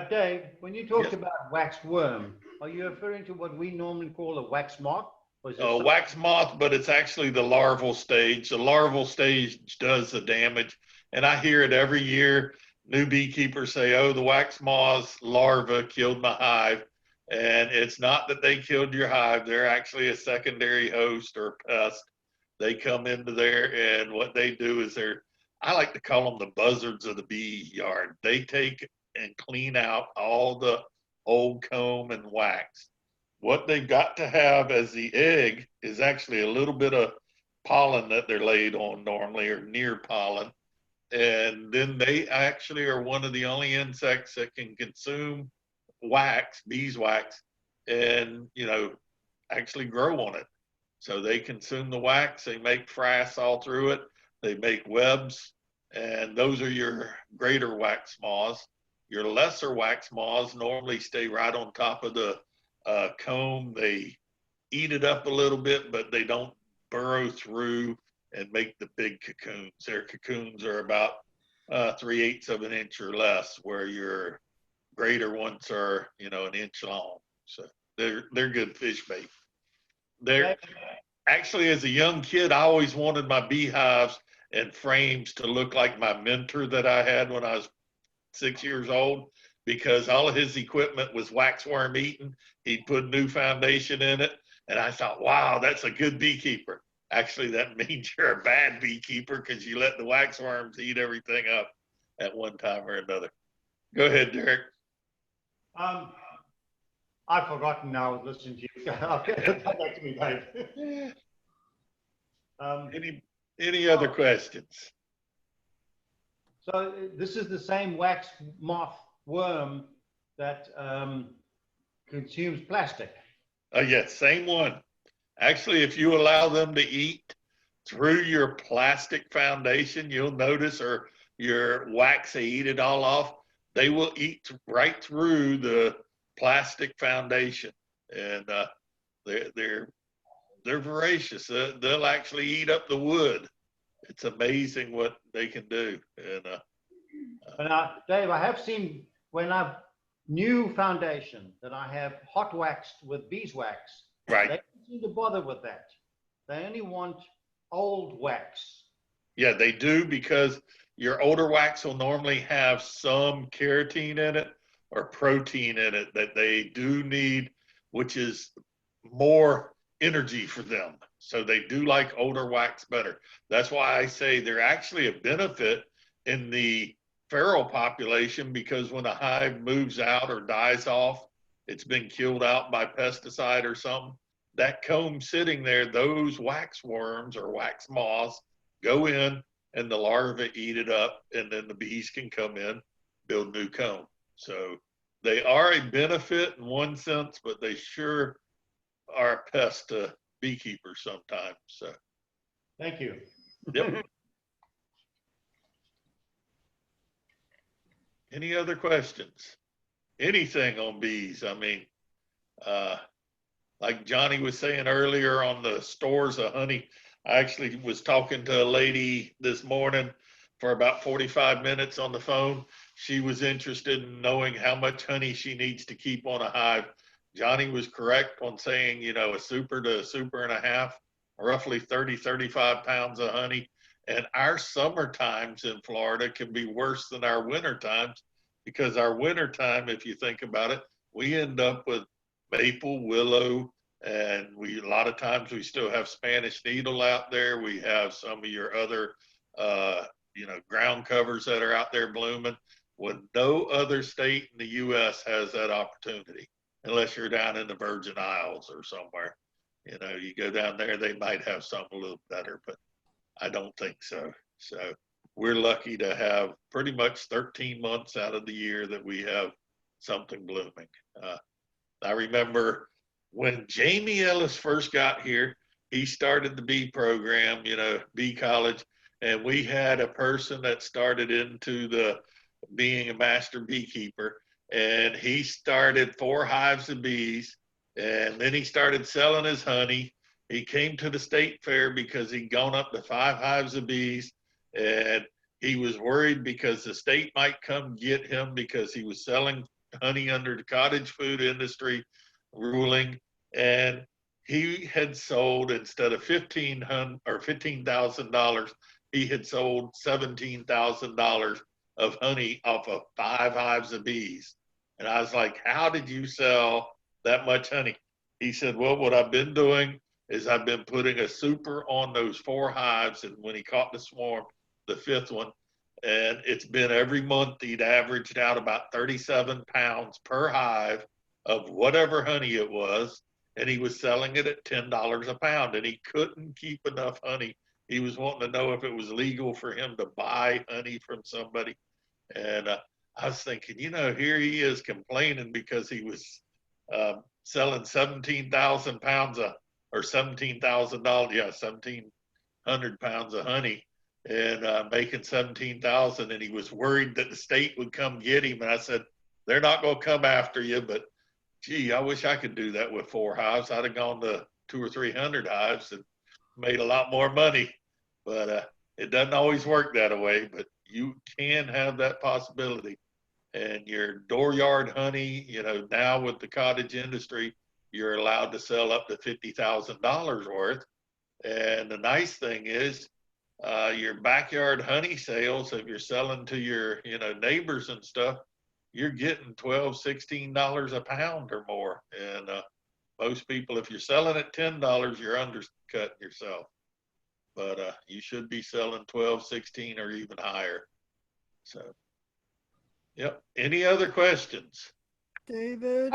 Dave, when you talked about wax worm, are you referring to what we normally call a wax moth? Wax moth, but it's actually the larval stage. The larval stage does the damage, and I hear it every year. New beekeepers say, oh, the wax moth's larva killed my hive. And it's not that they killed your hive. They're actually a secondary host or pest. They come into there, and what they do is I like to call them the buzzards of the bee yard. They take and clean out all the old comb and wax. What they've got to have as the egg is actually a little bit of pollen that they're laid on normally, or near pollen. And then they actually are one of the only insects that can consume wax, beeswax, and, you know, actually grow on it. So they consume the wax, they make frass all through it, they make webs, and those are your greater wax moths. Your lesser wax moths normally stay right on top of the comb. They eat it up a little bit, but they don't burrow through and make the big cocoons. Their cocoons are about 3/8 of an inch or less, where your greater ones are, you know, an inch long. So they're good fish bait. They're actually, as a young kid, I always wanted my beehives and frames to look like my mentor that I had when I was 6 years old, because all of his equipment was waxworm eaten. He'd put new foundation in it. And I thought, wow, that's a good beekeeper. Actually, that means you're a bad beekeeper because you let the waxworms eat everything up at one time or another. Go ahead, Derek. I've forgotten now. I was listening to you. Come back to me, Dave. Any other questions? So this is the same wax moth worm that consumes plastic. Yes, same one. Actually, if you allow them to eat through your plastic foundation, you'll notice, or your wax, they eat it all off. They will eat right through the plastic foundation, and they're voracious. They'll actually eat up the wood. It's amazing what they can do. And Dave, I have seen when I've new foundation that I have hot waxed with beeswax. right. They don't seem to bother with that. They only want old wax. Yeah, they do, because your older wax will normally have some keratin in it or protein in it that they do need, which is more energy for them. So they do like older wax better. That's why I say they're actually a benefit in the feral population, because when a hive moves out or dies off, it's been killed out by pesticide or something, that comb sitting there, those wax worms or wax moths go in and the larvae eat it up, and then the bees can come in, build new comb. So they are a benefit in one sense, but they sure are a pest to beekeepers sometimes. So Thank you. yep. Any other questions? Anything on bees? I mean, like Johnny was saying earlier on the stores of honey, I actually was talking to a lady this morning for about 45 minutes on the phone. She was interested in knowing how much honey she needs to keep on a hive. Johnny was correct on saying, you know, a super to a super and a half, roughly 30, 35 pounds of honey. And our summer times in Florida can be worse than our winter times, because our winter time, if you think about it, we end up with maple, willow, and a lot of times we still have Spanish needle out there. We have some of your other, you know, ground covers that are out there blooming, when no other state in the U.S. has that opportunity, unless you're down in the Virgin Isles or somewhere. You know, you go down there, they might have something a little better, but I don't think so. So we're lucky to have pretty much 13 months out of the year that we have something blooming. I remember when Jamie Ellis first got here, he started the bee program, you know, bee college, and we had a person that started into the being a master beekeeper, and he started 4 hives of bees, and then he started selling his honey. He came to the state fair because he'd gone up to 5 hives of bees, and he was worried because the state might come get him because he was selling honey under the cottage food industry ruling. And he had sold, instead of $15,000, he had sold $17,000 of honey off of 5 hives of bees. And I was like, how did you sell that much honey? He said, well, what I've been doing is I've been putting a super on those 4 hives. And when he caught the swarm, the 5th one, and it's been every month, he'd averaged out about 37 pounds per hive of whatever honey it was. And he was selling it at $10 a pound, and he couldn't keep enough honey he was wanting to know if it was legal for him to buy honey from somebody. And I was thinking, you know, here he is complaining because he was selling 17,000 pounds of, or $17,000, yeah, 1,700 pounds of honey, and making 17,000, and he was worried that the state would come get him. And I said, they're not going to come after you, but gee, I wish I could do that with 4 hives. I'd have gone to 200 or 300 hives and made a lot more money. But it doesn't always work that way, but you can have that possibility. And your dooryard honey, you know, now with the cottage industry, you're allowed to sell up to $50,000 worth. And the nice thing is, your backyard honey sales, if you're selling to your, you know, neighbors and stuff, you're getting $12, $16 a pound or more. And most people, if you're selling at $10, you're undercutting yourself. But you should be selling 12, 16, or even higher. So, yep. Any other questions? David,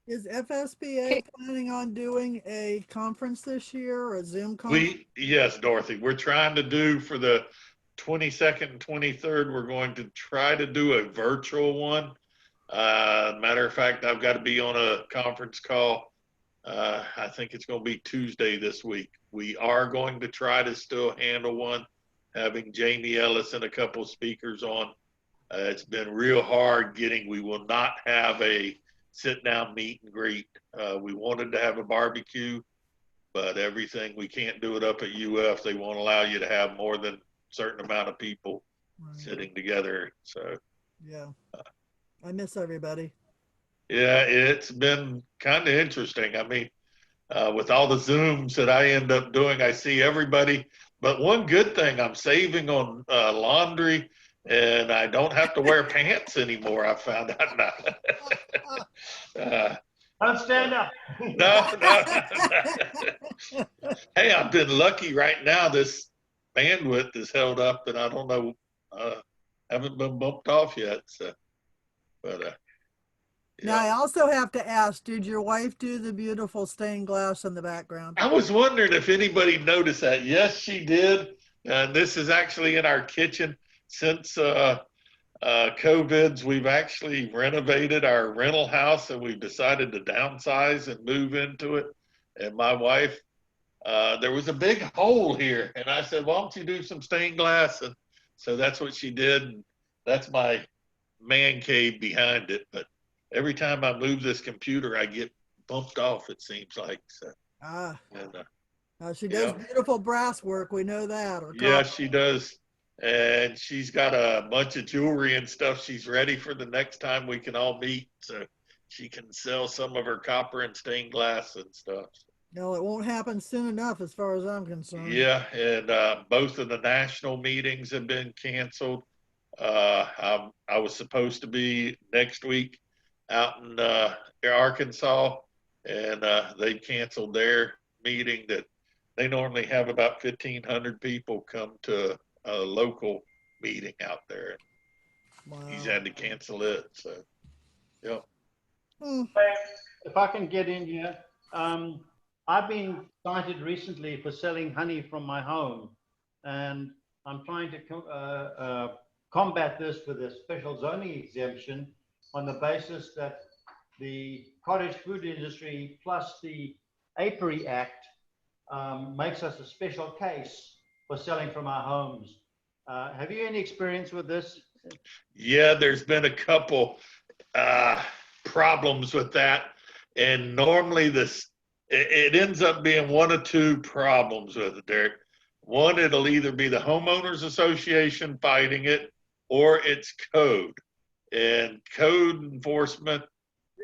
is FSBA planning on doing a conference this year or a Zoom conference? Yes, Dorothy, we're trying to do for the 22nd and 23rd, we're going to try to do a virtual one. Matter of fact, I've got to be on a conference call. I think it's going to be Tuesday this week. We are going to try to still handle one, having Jamie Ellis and a couple of speakers on. It's been real hard getting, we will not have a sit down meet and greet. We wanted to have a barbecue, but everything, we can't do it up at UF. They won't allow you to have more than a certain amount of people sitting together. So, yeah, I miss everybody. Yeah, it's been kind of interesting. I mean, with all the Zooms that I end up doing, I see everybody. But one good thing, I'm saving on laundry, and I don't have to wear pants anymore. I found out now. Don't stand up. No. Hey, I've been lucky right now. This bandwidth is held up, and I don't know, haven't been bumped off yet. So, but now I also have to ask, did your wife do the beautiful stained glass in the background? I was wondering if anybody noticed that. Yes, she did. And this is actually in our kitchen. Since COVID's, we've actually renovated our rental house, and we've decided to downsize and move into it. And my wife, there was a big hole here, and I said, why don't you do some stained glass? And so that's what she did. And that's my man cave behind it. But every time I move this computer, I get bumped off, it seems like. So, and, she does beautiful brass work. We know that. Yeah, she does. And she's got a bunch of jewelry and stuff. She's ready for the next time we can all meet, so she can sell some of her copper and stained glass and stuff. No, it won't happen soon enough as far as I'm concerned. Yeah, and both of the national meetings have been canceled. I was supposed to be next week out in Arkansas, and they canceled their meeting that they normally have about 1,500 people come to a local meeting out there. Wow. He's had to cancel it. So, yeah. If I can get in here, I've been cited recently for selling honey from my home, and I'm trying to combat this with a special zoning exemption on the basis that the cottage food industry plus the Apiary Act makes us a special case for selling from our homes. Have you any experience with this? Yeah, there's been a couple problems with that. And normally it ends up being one or two problems with it, Derek. One, it'll either be the homeowners association fighting it, or it's code. And code enforcement,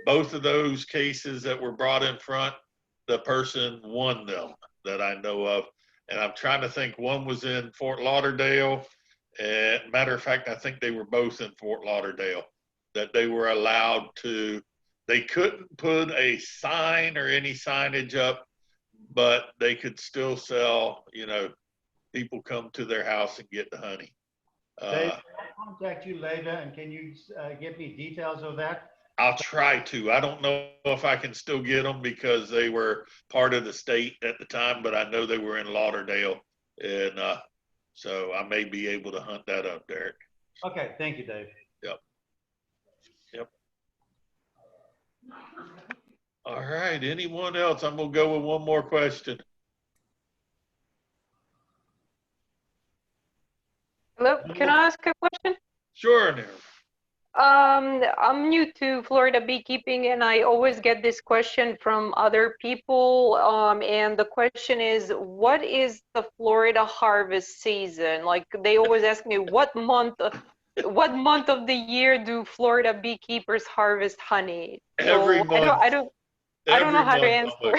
both of those cases that were brought in front, the person won them that I know of. And I'm trying to think, one was in Fort Lauderdale. And matter of fact, I think they were both in Fort Lauderdale, that they were allowed to, they couldn't put a sign or any signage up, but they could still sell, you know, people come to their house and get the honey. Dave, I'll contact you later, and can you give me details of that? I'll try to. I don't know if I can still get them because they were part of the state at the time, but I know they were in Lauderdale And so I may be able to hunt that up, Derek. Okay, thank you, Dave. Yep. Yep. All right, anyone else? I'm gonna go with one more question. Hello, can I ask a question? Sure, Nero. I'm new to Florida beekeeping, and I always get this question from other people. And the question is, what is the Florida harvest season? Like they always ask me, what month of the year do Florida beekeepers harvest honey? Every So month. I don't know how to answer.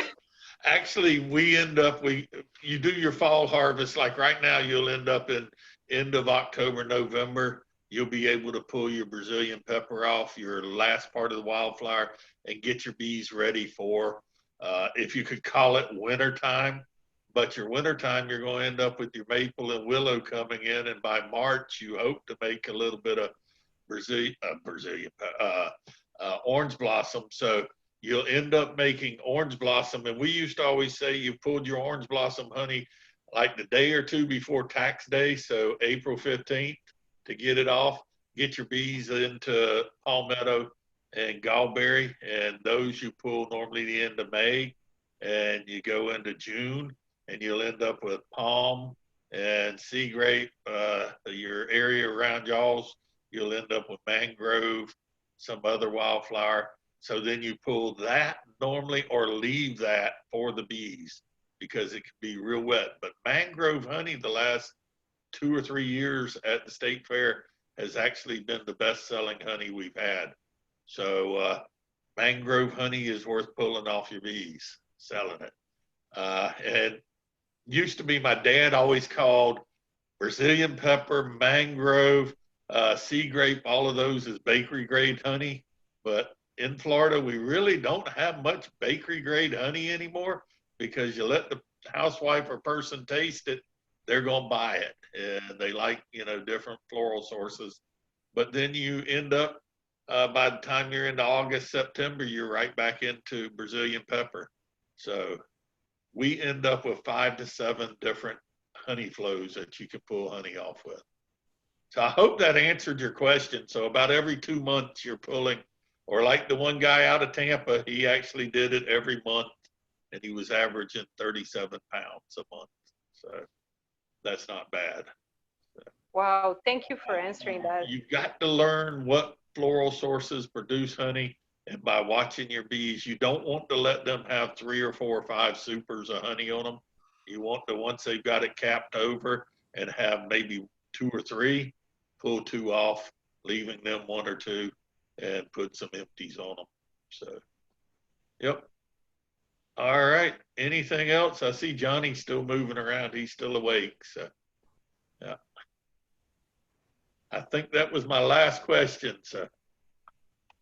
Actually, we end up, you do your fall harvest, like right now, you'll end up in end of October, November. You'll be able to pull your Brazilian pepper off, your last part of the wildflower, and get your bees ready for, if you could call it winter time. But your winter time, you're going to end up with your maple and willow coming in, and by March, you hope to make a little bit of orange blossom. So you'll end up making orange blossom. And we used to always say you pulled your orange blossom honey like the day or two before tax day, so April 15th, to get it off, get your bees into palmetto and gallberry, and those you pull normally the end of May, and you go into June, and you'll end up with palm and sea grape. Your area around y'all's, you'll end up with mangrove, some other wildflower. So then you pull that normally, or leave that for the bees, because it can be real wet. But mangrove honey, the last 2 or 3 years at the state fair, has actually been the best selling honey we've had. So mangrove honey is worth pulling off your bees, selling it. And used to be, my dad always called Brazilian pepper, mangrove, sea grape, all of those is bakery grade honey. But in Florida, we really don't have much bakery grade honey anymore, because you let the housewife or person taste it, they're going to buy it, and they like, different floral sources. But then you end up, by the time you're into August, September, you're right back into Brazilian pepper. So we end up with 5 to 7 different honey flows that you can pull honey off with. So I hope that answered your question. So about every 2 months you're pulling, or like the one guy out of Tampa, he actually did it every month, and he was averaging 37 pounds a month. So that's not bad. Wow, thank you for answering that. You've got to learn what floral sources produce honey, and by watching your bees, you don't want to let them have 3 or 4 or 5 supers of honey on them. You want to, once they've got it capped over, and have maybe 2 or 3, pull 2 off, leaving them 1 or 2, and put some empties on them. So, yep. All right. Anything else? I see Johnny's still moving around. He's still awake. So, yeah. I think that was my last question. So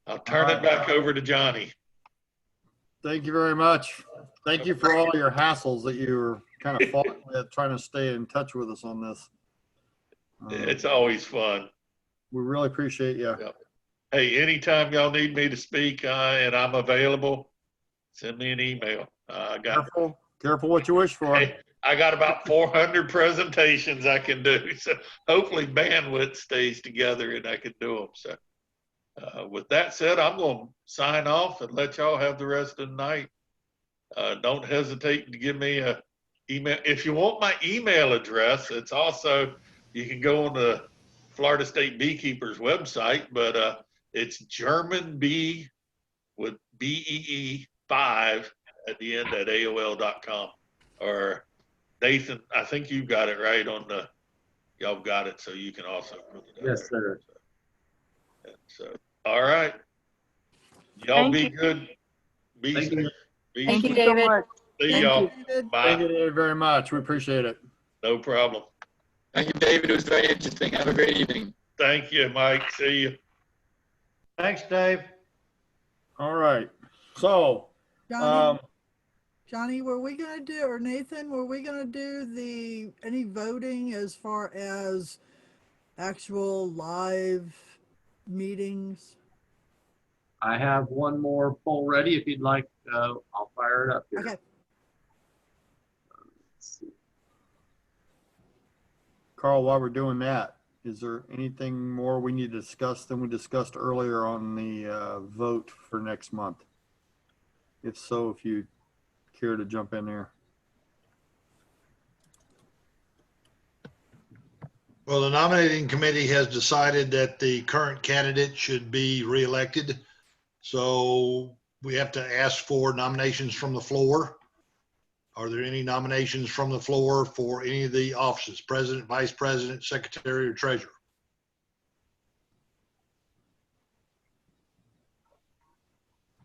I'll turn it back over to Johnny. Thank you very much. Thank you for all your hassles that you were kind of fought with, trying to stay in touch with us on this. It's always fun. We really appreciate you. Yep. Hey, anytime y'all need me to speak and I'm available, send me an email. Careful what you wish for. Hey, I got about 400 presentations I can do. So hopefully bandwidth stays together and I can do them. So with that said, I'm going to sign off and let y'all have the rest of the night. Don't hesitate to give me an email. If you want my email address, it's also, you can go on the Florida State Beekeepers website, but it's German Bee with BEE 5 at the end at AOL.com. Or Nathan, I think you got it right on the, y'all got it, so you can also put it up. Yes, sir. So, all right. Y'all be good. Be Thank you. Be Thank you, safe. David. See y'all. Bye. Thank you, David, very much. We appreciate it. No problem. Thank you, David. It was very interesting. Have a great evening. Thank you, Mike. See you. Thanks, Dave. All right. So, Johnny, were we going to do, or Nathan, were we going to do any voting as far as actual live meetings? I have one more poll ready. If you'd like, I'll fire it up here. Okay. Let's see. Carl, while we're doing that, is there anything more we need to discuss than we discussed earlier on the vote for next month? If so, if you care to jump in there. Well, the nominating committee has decided that the current candidate should be reelected. So we have to ask for nominations from the floor. Are there any nominations from the floor for any of the offices, president, vice president, secretary, or treasurer?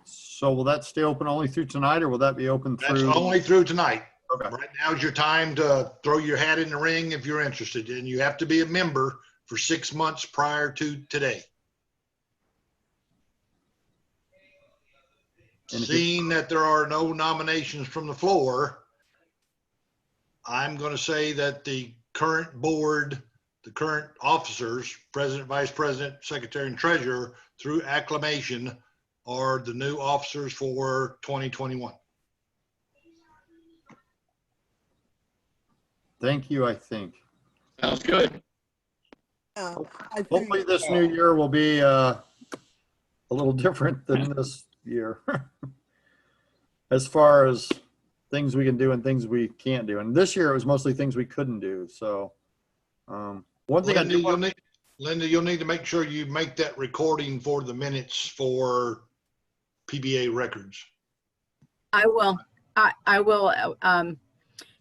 So will that stay open only through tonight, or will that be open That's through? only through tonight. Okay. Right now is your time to throw your hat in the ring if you're interested, and you have to be a member for 6 months prior to today. Seeing that there are no nominations from the floor, I'm going to say that the current board, the current officers, president, vice president, secretary, and treasurer, through acclamation, are the new officers for 2021. Thank you, I think. Sounds good. Yeah, I think, Hopefully this new year will be a little different than this year. As far as things we can do and things we can't do. And this year it was mostly things we couldn't do. So one thing Linda, you'll need to make sure you make that recording for the minutes for PBA records. I will. I will.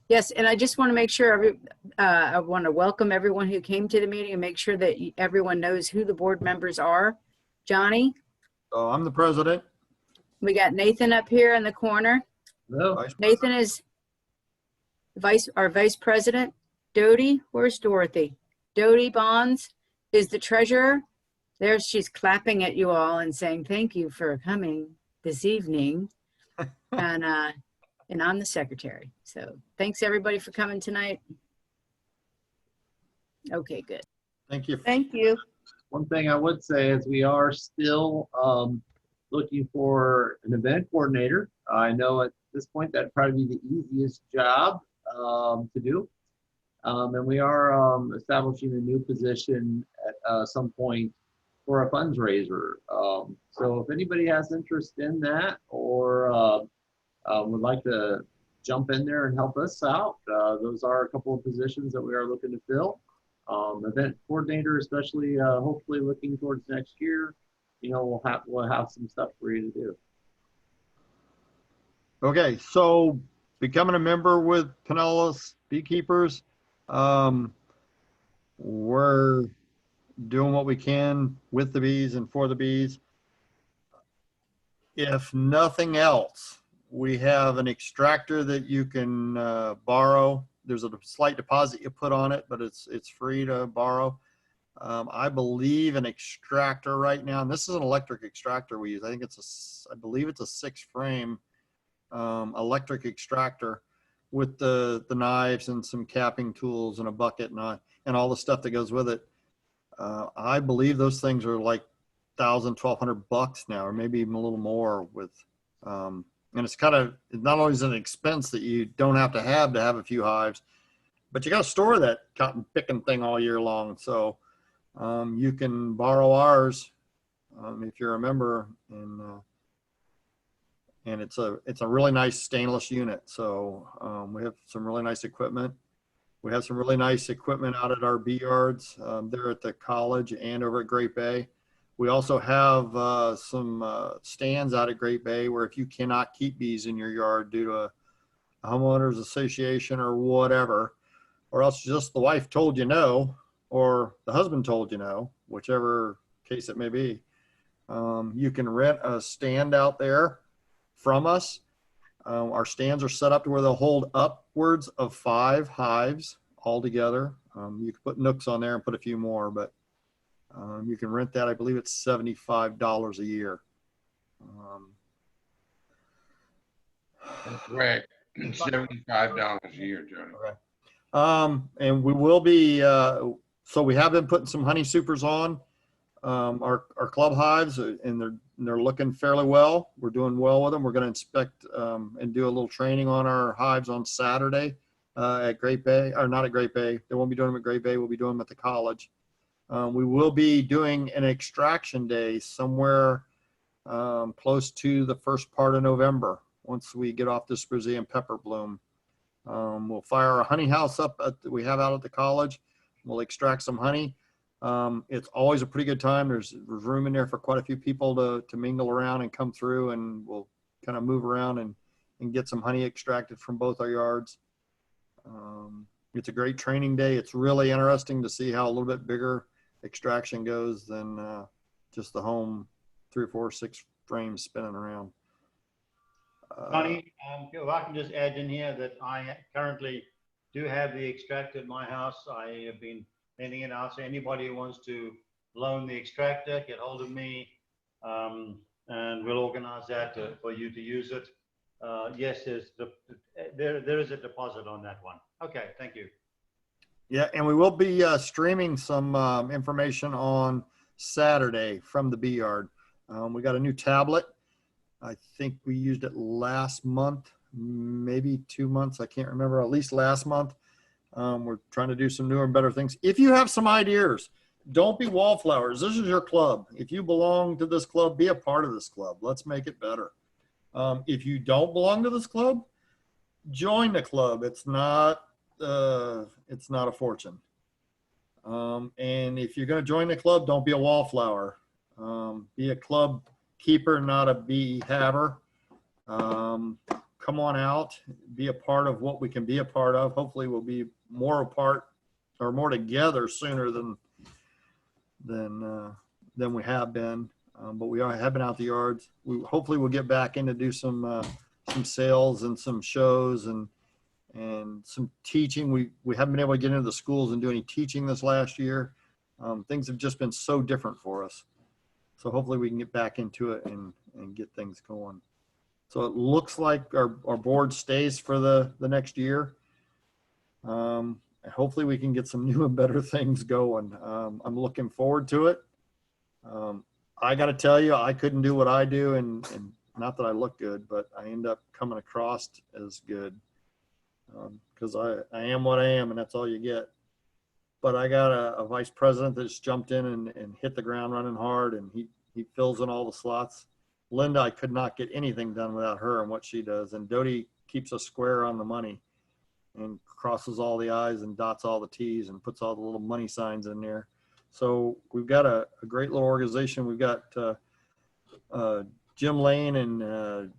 Yes, and I just want to make sure I want to welcome everyone who came to the meeting and make sure that everyone knows who the board members are. Johnny? So I'm the president. We got Nathan up here in the corner. No. Nathan is our vice president. Dodie, where's Dorothy? Dodie Bonds is the treasurer. There she's clapping at you all and saying thank you for coming this evening. And I'm the secretary. So thanks everybody for coming tonight. Okay, good. Thank you. thank you. One thing I would say is we are still looking for an event coordinator. I know at this point that'd probably be the easiest job to do. And we are establishing a new position at some point for a fundraiser. So if anybody has interest in that or would like to jump in there and help us out, those are a couple of positions that we are looking to fill. Event coordinator, especially hopefully looking towards next year, you know, we'll have some stuff for you to do. Okay, so becoming a member with Pinellas Beekeepers, we're doing what we can with the bees and for the bees. If nothing else, we have an extractor that you can borrow. There's a slight deposit you put on it, but it's free to borrow. I believe an extractor right now, and this is an electric extractor we use. I believe it's a 6-frame electric extractor with the knives and some capping tools and a bucket and all the stuff that goes with it. I believe those things are like $1,000–1,200 now, or maybe even a little more with, and it's not always an expense that you don't have to have a few hives, but you got to store that cotton picking thing all year long. So you can borrow ours if you're a member, and it's a really nice stainless unit. So we have some really nice equipment. We have some really nice equipment out at our bee yards there at the college and over at Great Bay. We also have some stands out at Great Bay where if you cannot keep bees in your yard due to a homeowners association or whatever, or else just the wife told you no, or the husband told you no, whichever case it may be, you can rent a stand out there from us. Our stands are set up to where they'll hold upwards of 5 hives all together. You can put nooks on there and put a few more, but you can rent that. I believe it's $75 a year. That's correct. $75 a year, Johnny. Okay. And we will be, so we have been putting some honey supers on our club hives, and they're looking fairly well. We're doing well with them. We're going to inspect and do a little training on our hives on Saturday at Great Bay, or not at Great Bay. They won't be doing them at Great Bay. We'll be doing them at the college. We will be doing an extraction day somewhere close to the first part of November. Once we get off this Brazilian pepper bloom, we'll fire a honey house up that we have out at the college. We'll extract some honey. It's always a pretty good time. There's room in there for quite a few people to mingle around and come through, and we'll kind of move around and get some honey extracted from both our yards. It's a great training day. It's really interesting to see how a little bit bigger extraction goes than just the home 3 or 4 or 6 frames spinning around. Connie, if I can just add in here that I currently do have the extractor at my house. I have been lending it out, so anybody who wants to loan the extractor, get hold of me, and we'll organize that for you to use it. Yes, there is a deposit on that one. Okay, thank you. Yeah, and we will be streaming some information on Saturday from the bee yard. We got a new tablet. I think we used it last month, maybe 2 months. I can't remember, at least last month. We're trying to do some newer and better things. If you have some ideas, don't be wallflowers. This is your club. If you belong to this club, be a part of this club. Let's make it better. If you don't belong to this club, join the club. It's not a fortune. And if you're going to join the club, don't be a wallflower. Be a club keeper, not a bee haver. Come on out, be a part of what we can be a part of. Hopefully we'll be more apart or more together sooner than we have been. But we have been out the yards. Hopefully we'll get back in to do some sales and some shows and some teaching. We haven't been able to get into the schools and do any teaching this last year. Things have just been so different for us. So hopefully we can get back into it and get things going. So it looks like our board stays for the next year. Hopefully we can get some new and better things going. I'm looking forward to it. I got to tell you, I couldn't do what I do, and not that I look good, but I end up coming across as good because I am what I am, and that's all you get. But I got a vice president that's jumped in and hit the ground running hard, and he fills in all the slots. Linda, I could not get anything done without her and what she does. And Dodie keeps us square on the money and crosses all the I's and dots all the T's and puts all the little money signs in there. So we've got a great little organization. We've got Jim Lane and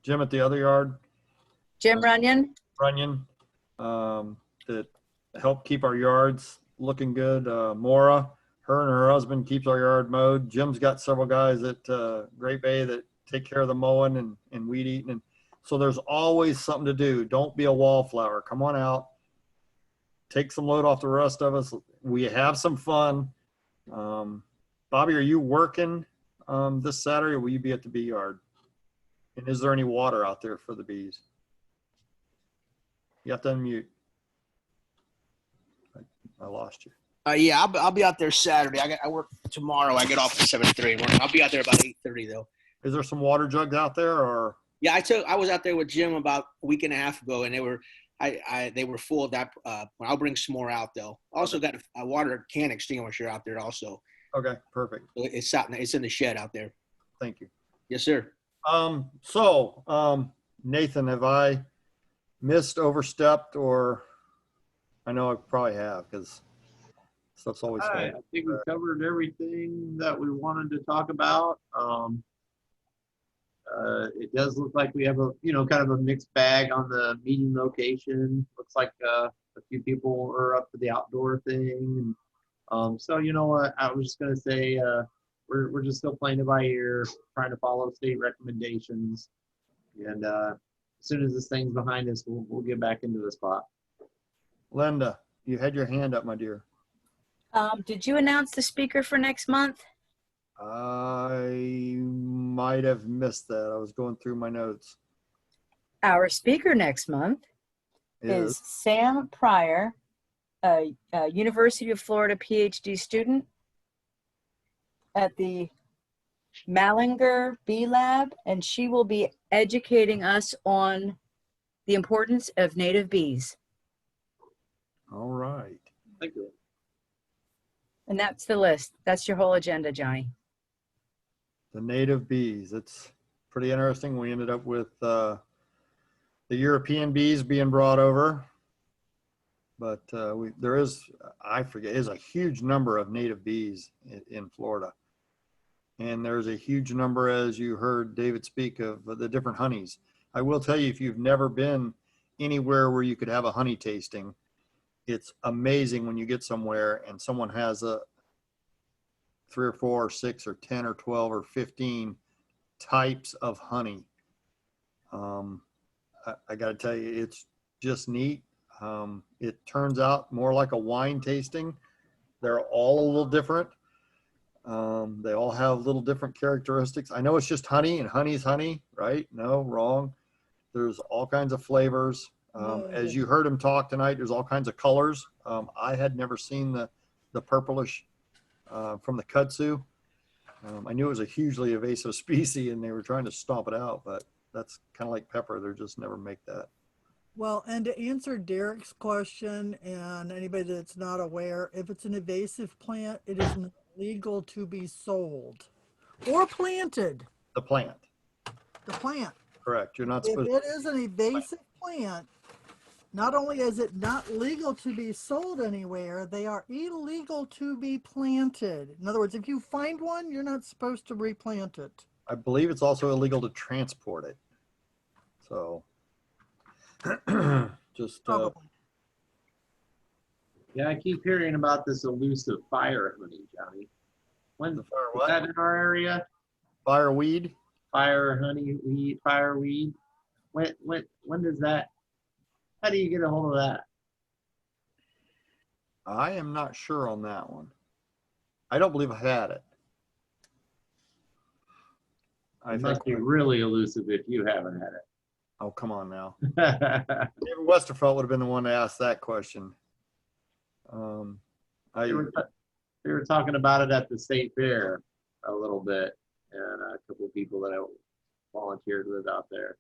Jim at the other yard. Jim Runyon. That help keep our yards looking good. Maura, her and her husband keeps our yard mowed. Jim's got several guys at Great Bay that take care of the mowing and weed eating. And so there's always something to do. Don't be a wallflower. Come on out. Take some load off the rest of us. We have some fun. Bobby, are you working this Saturday, or will you be at the bee yard? And is there any water out there for the bees? You have to unmute. I lost you. Yeah, I'll be out there Saturday. I work tomorrow. I get off at 7:30 in the morning. I'll be out there about 8:30 though. Is there some water jugs out there, or? Yeah, I was out there with Jim about a week and a half ago, and they were full of that. I'll bring some more out though. Also got a water can extinguisher out there also. Okay, perfect. It's out. It's in the shed out there. Thank you. Yes, sir. Nathan, have I missed, overstepped, or? I know I probably have, because stuff's always fun. I think we covered everything that we wanted to talk about. It does look like we have a kind of a mixed bag on the meeting location. Looks like a few people are up for the outdoor thing. So you know what, I was just gonna say we're just still playing it by ear, trying to follow state recommendations, and as soon as this thing's behind us, we'll get back into the spot. Linda, you had your hand up, my dear. Did you announce the speaker for next month? I might have missed that. I was going through my notes. Our speaker next month is Sam Pryor, a University of Florida PhD student at the Mallinger Bee Lab, and she will be educating us on the importance of native bees. All right. Thank you. And that's the list. That's your whole agenda, Johnny. The native bees. It's pretty interesting. We ended up with the European bees being brought over, but there is, I forget, is a huge number of native bees in Florida. And there's a huge number, as you heard David speak, of the different honeys. I will tell you, if you've never been anywhere where you could have a honey tasting, it's amazing when you get somewhere and someone has a 3 or 4 or 6 or 10 or 12 or 15 types of honey. I got to tell you, it's just neat. It turns out more like a wine tasting. They're all a little different. They all have little different characteristics. I know it's just honey and honey's honey, right? No, wrong. There's all kinds of flavors. As you heard him talk tonight, there's all kinds of colors. I had never seen the purplish from the kudzu. I knew it was a hugely invasive species and they were trying to stomp it out, but that's kind of like pepper. They're just never make that. Well, and to answer Derek's question and anybody that's not aware, if it's an invasive plant, it is not legal to be sold or planted. The plant. The plant. Correct. You're not If supposed it is an invasive plant, not only is it not legal to be sold anywhere, they are illegal to be planted. In other words, if you find one, you're not supposed to replant it. I believe it's also illegal to transport it. So just Yeah, I keep hearing about this elusive fire honey, Johnny. When the fire is what? that in our area? Fireweed. Fire honey weed, fireweed. When does that? How do you get a hold of that? I am not sure on that one. I don't believe I had it. It must be really elusive if you haven't had it. Oh, come on now. David Westervelt would have been the one to ask that question. They were talking about it at the state fair a little bit, and a couple of people that I volunteered with out there.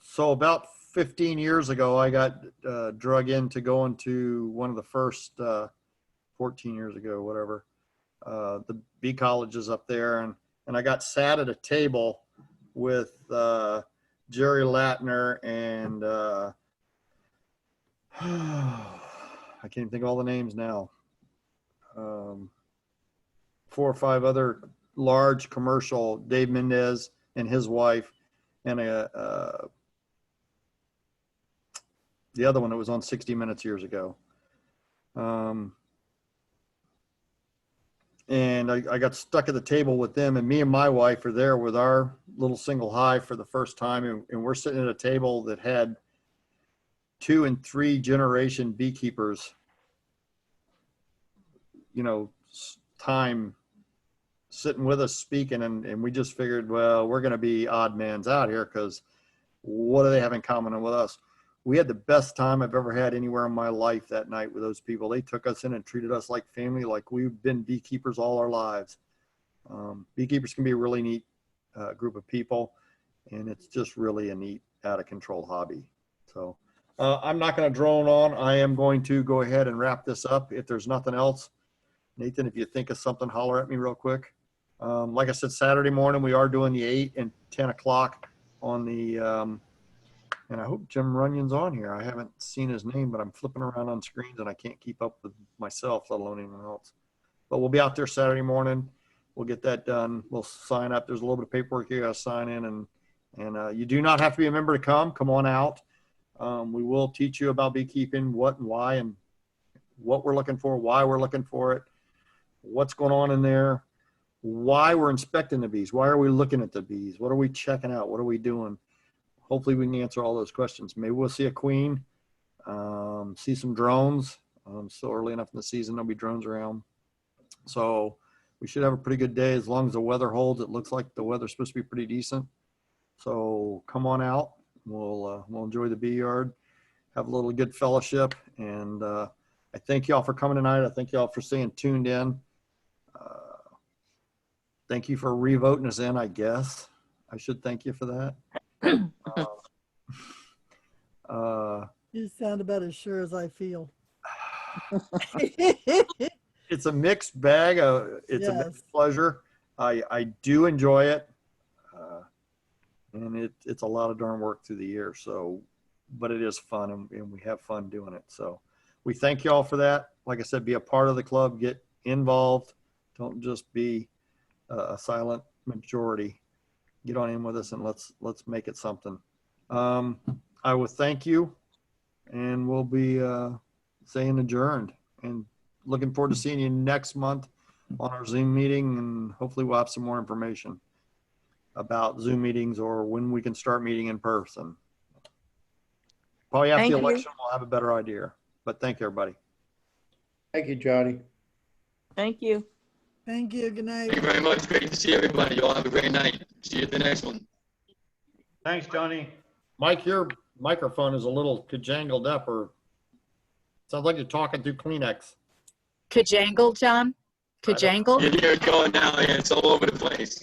So about 15 years ago, I got drug into going to one of the first 14 years ago, whatever, the bee colleges up there. And I got sat at a table with Jerry Latner and I can't even think of all the names now. 4 or 5 other large commercial, Dave Mendez and his wife, and the other one that was on 60 Minutes years ago. And I got stuck at the table with them, and me and my wife are there with our little single hive for the first time. And we're sitting at a table that had 2 and 3 generation beekeepers, you know, time sitting with us speaking. And we just figured, well, we're going to be odd mans out here because what do they have in common with us? We had the best time I've ever had anywhere in my life that night with those people. They took us in and treated us like family, like we've been beekeepers all our lives. Beekeepers can be a really neat group of people, and it's just really a neat, out of control hobby. So I'm not going to drone on. I am going to go ahead and wrap this up. If there's nothing else, Nathan, if you think of something, holler at me real quick. Like I said, Saturday morning, we are doing the 8 and 10 o'clock on the, and I hope Jim Runyon's on here. I haven't seen his name, but I'm flipping around on screens and I can't keep up with myself, let alone anyone else. But we'll be out there Saturday morning. We'll get that done. We'll sign up. There's a little bit of paperwork you got to sign in, and you do not have to be a member to come. Come on out. We will teach you about beekeeping, what and why, and what we're looking for, why we're looking for it, what's going on in there, why we're inspecting the bees, why are we looking at the bees, what are we checking out, what are we doing. Hopefully we can answer all those questions. Maybe we'll see a queen, see some drones. Still early enough in the season, there'll be drones around. So we should have a pretty good day as long as the weather holds. It looks like the weather's supposed to be pretty decent. So come on out. We'll enjoy the bee yard, have a little good fellowship. And I thank y'all for coming tonight. I thank y'all for staying tuned in. Thank you for re-voting us in, I guess. I should thank you for that. You sound about as sure as I feel. It's a mixed bag. It's a Yes. mixed pleasure. I do enjoy it. And it's a lot of darn work through the year. So, but it is fun and we have fun doing it. So we thank you all for that. Like I said, be a part of the club, get involved. Don't just be a silent majority. Get on in with us and let's make it something. I will thank you and we'll be saying adjourned and looking forward to seeing you next month on our Zoom meeting, and hopefully we'll have some more information about Zoom meetings or when we can start meeting in person. Probably after Thank the you. election, we'll have a better idea. But thank you, everybody. Thank you, Johnny. Thank you. Thank you. Good night. Thank you very much. Great to see everybody. Y'all have a great night. See you at the next one. Thanks, Johnny. Mike, your microphone is a little jangled up, or sounds like you're talking through Kleenex. Kajangled, John? Kajangled? Yeah, here it's going now. Yeah, it's all over the place.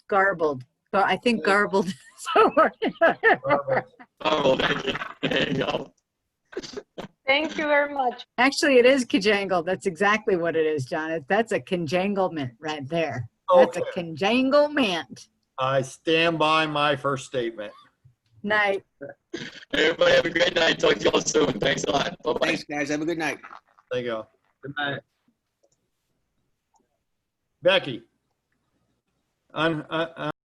Garbled. I think garbled. Oh, thank you. There you go. Thank you very much. Actually, it is kajangled. That's exactly what it is, John. That's a conjanglement right there. That's a conjanglement. I stand by my first statement. Night. Everybody have a great night. Talk to y'all soon. Thanks a lot. Bye-bye. Thanks, guys. Have a good night. There you go. Good night. Becky.